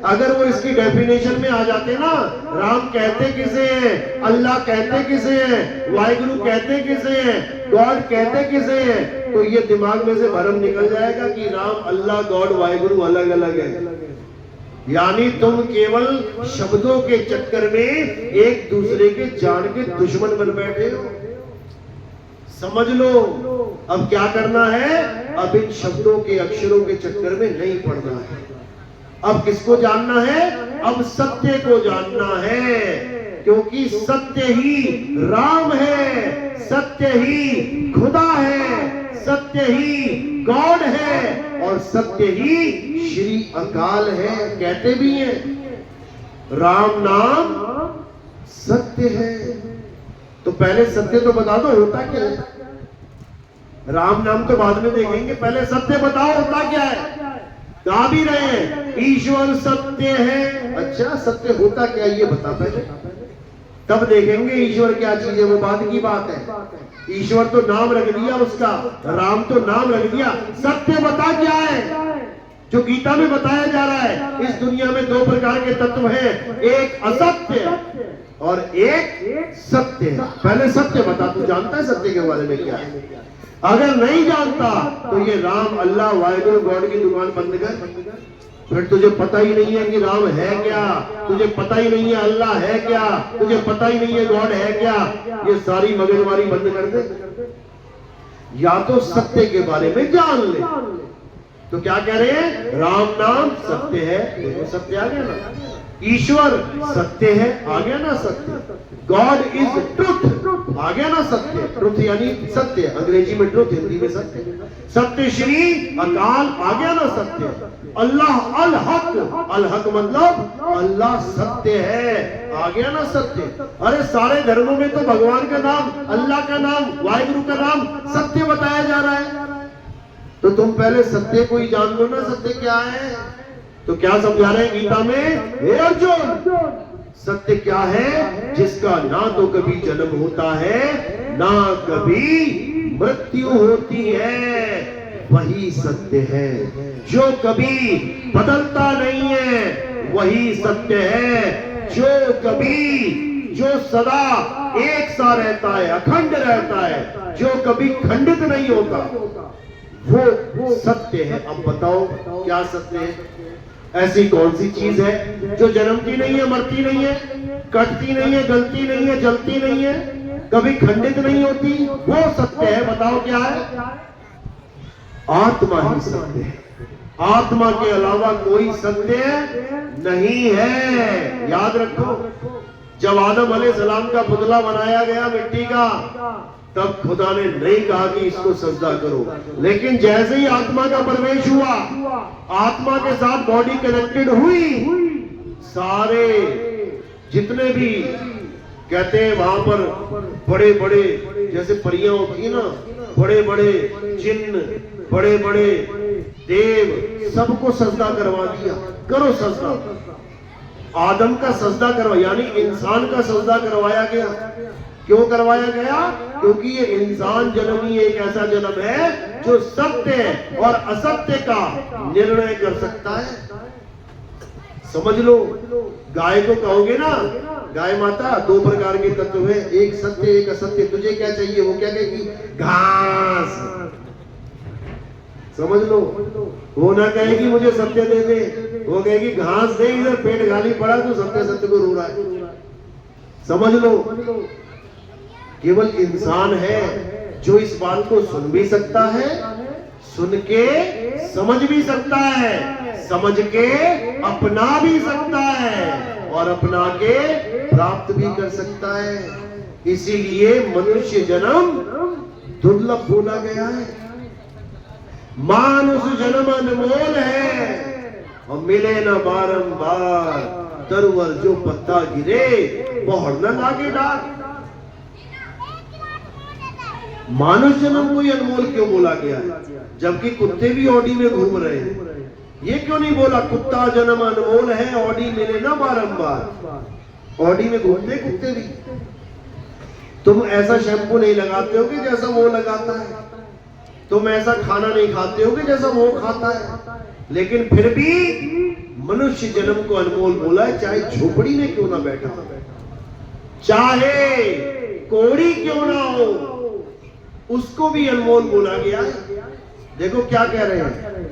S1: अगर वो इसकी डेफिनेशन में आ जाते ना, राम कहते किसे हैं, अल्लाह कहते किसे हैं, वाहिगुरु कहते किसे हैं, गॉड कहते किसे हैं, तो ये दिमाग में से भरम निकल जाएगा कि राम, अल्लाह, गॉड, वाहिगुरु अलग अलग है। यानी तुम केवल शब्दों के चक्कर में एक दूसरे के जान के दुश्मन बन बैठे हो। समझ लो, अब क्या करना है? अब इन शब्दों के, अक्षरों के चक्कर में नहीं पड़ना है। अब किसको जानना है? अब सत्य को जानना है, क्योंकि सत्य ही राम है, सत्य ही खुदा है, सत्य ही गॉड है, और सत्य ही श्री अकाल है। कहते भी हैं राम नाम सत्य है। तो पहले सत्य तो बता दो, होता क्या है? राम नाम तो बाद में देखेंगे, पहले सत्य बताओ होता क्या है। कहा भी रहे हैं ईश्वर सत्य है। अच्छा, सत्य होता क्या ये बता पहले, तब देखेंगे ईश्वर क्या चीज है, वो बाद की बात है। ईश्वर तो नाम रख दिया उसका, राम तो नाम रख दिया। सत्य बता क्या है जो गीता में बताया जा रहा है? इस दुनिया में 2 प्रकार के तत्व हैं, एक असत्य और एक सत्य। पहले सत्य बता, तू जानता है सत्य के बारे में क्या है? अगर नहीं जानता तो ये राम, अल्लाह, वाहिगुरु, गॉड की दुकान बंद कर। फिर तुझे पता ही नहीं है कि राम है क्या, तुझे पता ही नहीं है अल्लाह है क्या, तुझे पता ही नहीं है गॉड है क्या, ये सारी मगजमारी बंद कर दे। या तो सत्य के बारे में जान ले। तो क्या कह रहे हैं? राम नाम सत्य है। देखो सत्य आ गया ना, ईश्वर सत्य है, आ गया ना सत्य। गॉड इज ट्रुथ, आ गया ना सत्य। ट्रुथ यानी सत्य, अंग्रेजी में ट्रुथ, हिंदी में सत्य। सत्य श्री अकाल, आ गया ना सत्य। अल्लाह अल हक, अल हक मतलब अल्लाह सत्य है, आ गया ना सत्य। अरे सारे धर्मों में तो भगवान का नाम, अल्लाह का नाम, वाहिगुरु का नाम सत्य बताया जा रहा है। तो तुम पहले सत्य को ही जान लो ना, सत्य क्या है। तो क्या समझा रहे हैं गीता में? हे अर्जुन, सत्य क्या है? जिसका ना तो कभी जन्म होता है ना कभी मृत्यु होती है, वही सत्य है। जो कभी बदलता नहीं है वही सत्य है। जो सदा एक सा रहता है, अखंड रहता है, जो कभी खंडित नहीं होता, वो सत्य है। अब बताओ क्या सत्य है? ऐसी कौन सी चीज है जो जन्मती नहीं है, मरती नहीं है, कटती नहीं है, गलती नहीं है, जलती नहीं है, कभी खंडित नहीं होती? वो सत्य है। बताओ क्या है? आत्मा ही सत्य है। आत्मा के अलावा कोई सत्य नहीं है। याद रखो, जब आदम अलैहिस्सलाम का पुतला बनाया गया मिट्टी का, तब खुदा ने नहीं कहा कि इसको सजदा करो, लेकिन जैसे ही आत्मा का प्रवेश हुआ, आत्मा के साथ बॉडी कनेक्टेड हुई, सारे जितने भी कहते हैं वहां पर बड़े बड़े जैसे परियां होती है ना, बड़े बड़े जिन्न, बड़े बड़े देव, सबको सजदा करवा दिया। करो सजदा। आदम का सजदा करवा, यानी इंसान का सजदा करवाया गया। क्यों करवाया गया? क्योंकि ये इंसान जन्म ही एक ऐसा जन्म है जो सत्य और असत्य का निर्णय कर सकता है। समझ लो, गाय को कहोगे ना, गाय माता, दो प्रकार के तत्व है, एक सत्य एक असत्य, तुझे क्या चाहिए? वो क्या कहेगी? घास। समझ लो, वो ना कहेगी मुझे सत्य दे दे, वो कहेगी घास दे, इधर पेट खाली पड़ा तो सत्य सत्य को रो रहा है। समझ लो, केवल इंसान है जो इस बात को सुन भी सकता है, सुन के समझ भी सकता है, समझ के अपना भी सकता है और अपना के प्राप्त भी कर सकता है। इसीलिए मनुष्य जन्म दुर्लभ बोला गया है। मानुष जन्म अनमोल है और मिले न बारंबार, तरवर जो पत्ता गिरे पौड़ न लागे डाल। मानुष जन्म कोई अनमोल क्यों बोला गया है, जबकि कुत्ते भी ऑडी में घूम रहे हैं? ये क्यों नहीं बोला कुत्ता जन्म अनमोल है, ऑडी मिले ना बारंबार? ऑडी में घूमते कुत्ते भी। तुम ऐसा शैम्पू नहीं लगाते होगे जैसा वो लगाता है, तुम ऐसा खाना नहीं खाते होगे जैसा वो खाता है, लेकिन फिर भी मनुष्य जन्म को अनमोल बोला है। चाहे झोपड़ी में क्यों ना बैठा, चाहे कोड़ी क्यों ना हो, उसको भी अनमोल बोला गया है। देखो क्या कह रहे हैं,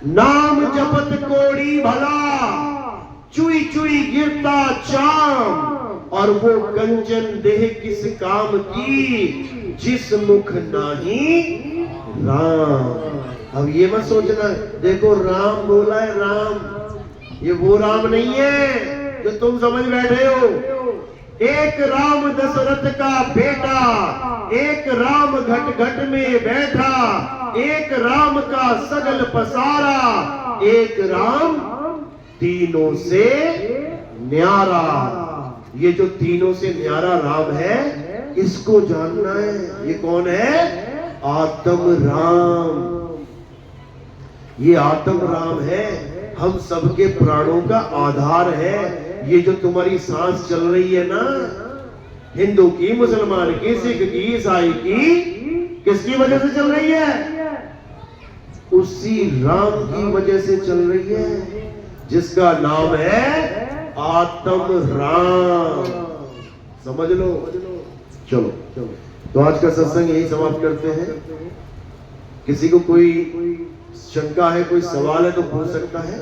S1: नाम जपत कोड़ी भला, चुई चुई गिरता चाम, और वो कंचन देह किस काम की, जिस मुख नाही राम। अब ये मत सोचना, देखो राम बोला है, राम, ये वो राम नहीं है जो तुम समझ बैठे हो। एक राम दशरथ का बेटा, एक राम घट घट में बैठा, एक राम का सगल पसारा, एक राम तीनों से न्यारा। ये जो तीनों से न्यारा राम है, इसको जानना है। ये कौन है? आत्म राम। ये आत्म राम है, हम सबके प्राणों का आधार है। ये जो तुम्हारी सांस चल रही है ना, हिंदू की, मुसलमान की, सिख की, ईसाई की, किसकी वजह से चल रही है? उसी राम की वजह से चल रही है, जिसका नाम है आत्म राम। समझ लो। चलो, तो आज का सत्संग यही समाप्त करते हैं। किसी को कोई शंका है, कोई सवाल है तो पूछ सकता है।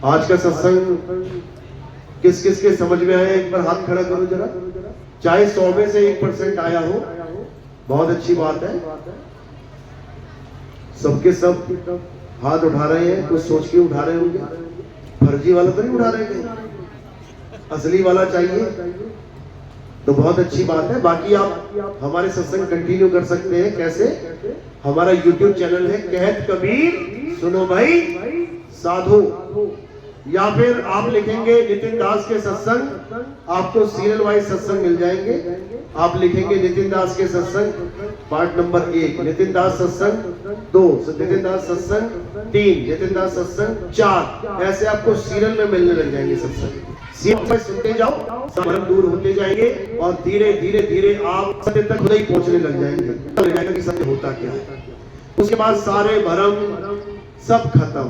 S1: आज का सत्संग किस किस के समझ में आया, एक बार हाथ खड़ा करो जरा। चाहे 100 में से 1% आया हो, बहुत अच्छी बात है। सबके सब हाथ उठा रहे हैं, कुछ सोच के उठा रहे होंगे। फर्जी वाला तो नहीं उठा रहे थे, असली वाला चाहिए, तो बहुत अच्छी बात है। बाकी आप हमारे सत्संग कंटिन्यू कर सकते हैं। कैसे? हमारा YouTube चैनल है कहत कबीर सुनो भाई साधु, या फिर आप लिखेंगे नितिन दास के सत्संग, आपको सीरियल वाइज सत्संग मिल जाएंगे। आप लिखेंगे नितिन दास के सत्संग पार्ट नंबर 1, नितिन दास सत्संग 2, नितिन दास सत्संग 3, नितिन दास सत्संग 4, ऐसे आपको सीरियल में मिलने लग जाएंगे सत्संग। सीख सुनते जाओ, सब भ्रम दूर होते जाएंगे और धीरे धीरे धीरे आप सत्य तक खुद ही पहुंचने लग जाएंगे। पता लग जाएगा कि सत्य होता क्या है। उसके बाद सारे भ्रम सब खत्म,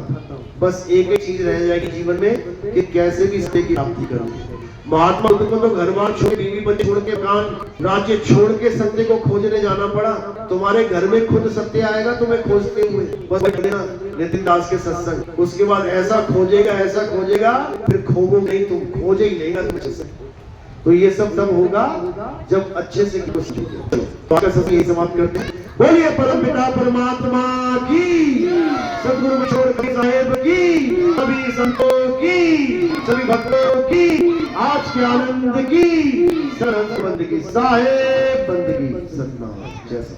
S1: बस एक ही चीज रह जाएगी जीवन में कि कैसे भी सत्य की प्राप्ति करनी। महात्मा बुद्ध को तो घर बार छोड़, बीवी बच्चे छोड़ के, कान राज्य छोड़ के सत्य को खोजने जाना पड़ा। तुम्हारे घर में खुद सत्य आएगा तुम्हें खोजते हुए। बस लेना नितिन दास के सत्संग, उसके बाद ऐसा खोजेगा फिर खोगो नहीं, तुम खोजे ही लेगा तुम। तो ये सब तब होगा जब अच्छे से तो आकर सब यही समाप्त करते हैं। बोलिए परम पिता परमात्मा की, सदगुरु किशोर कवि साहेब की, सभी संतों की, सभी भक्तों की, आज के आनंद की, सरहद बंदगी साहेब बंदगी सतनाम जैसा।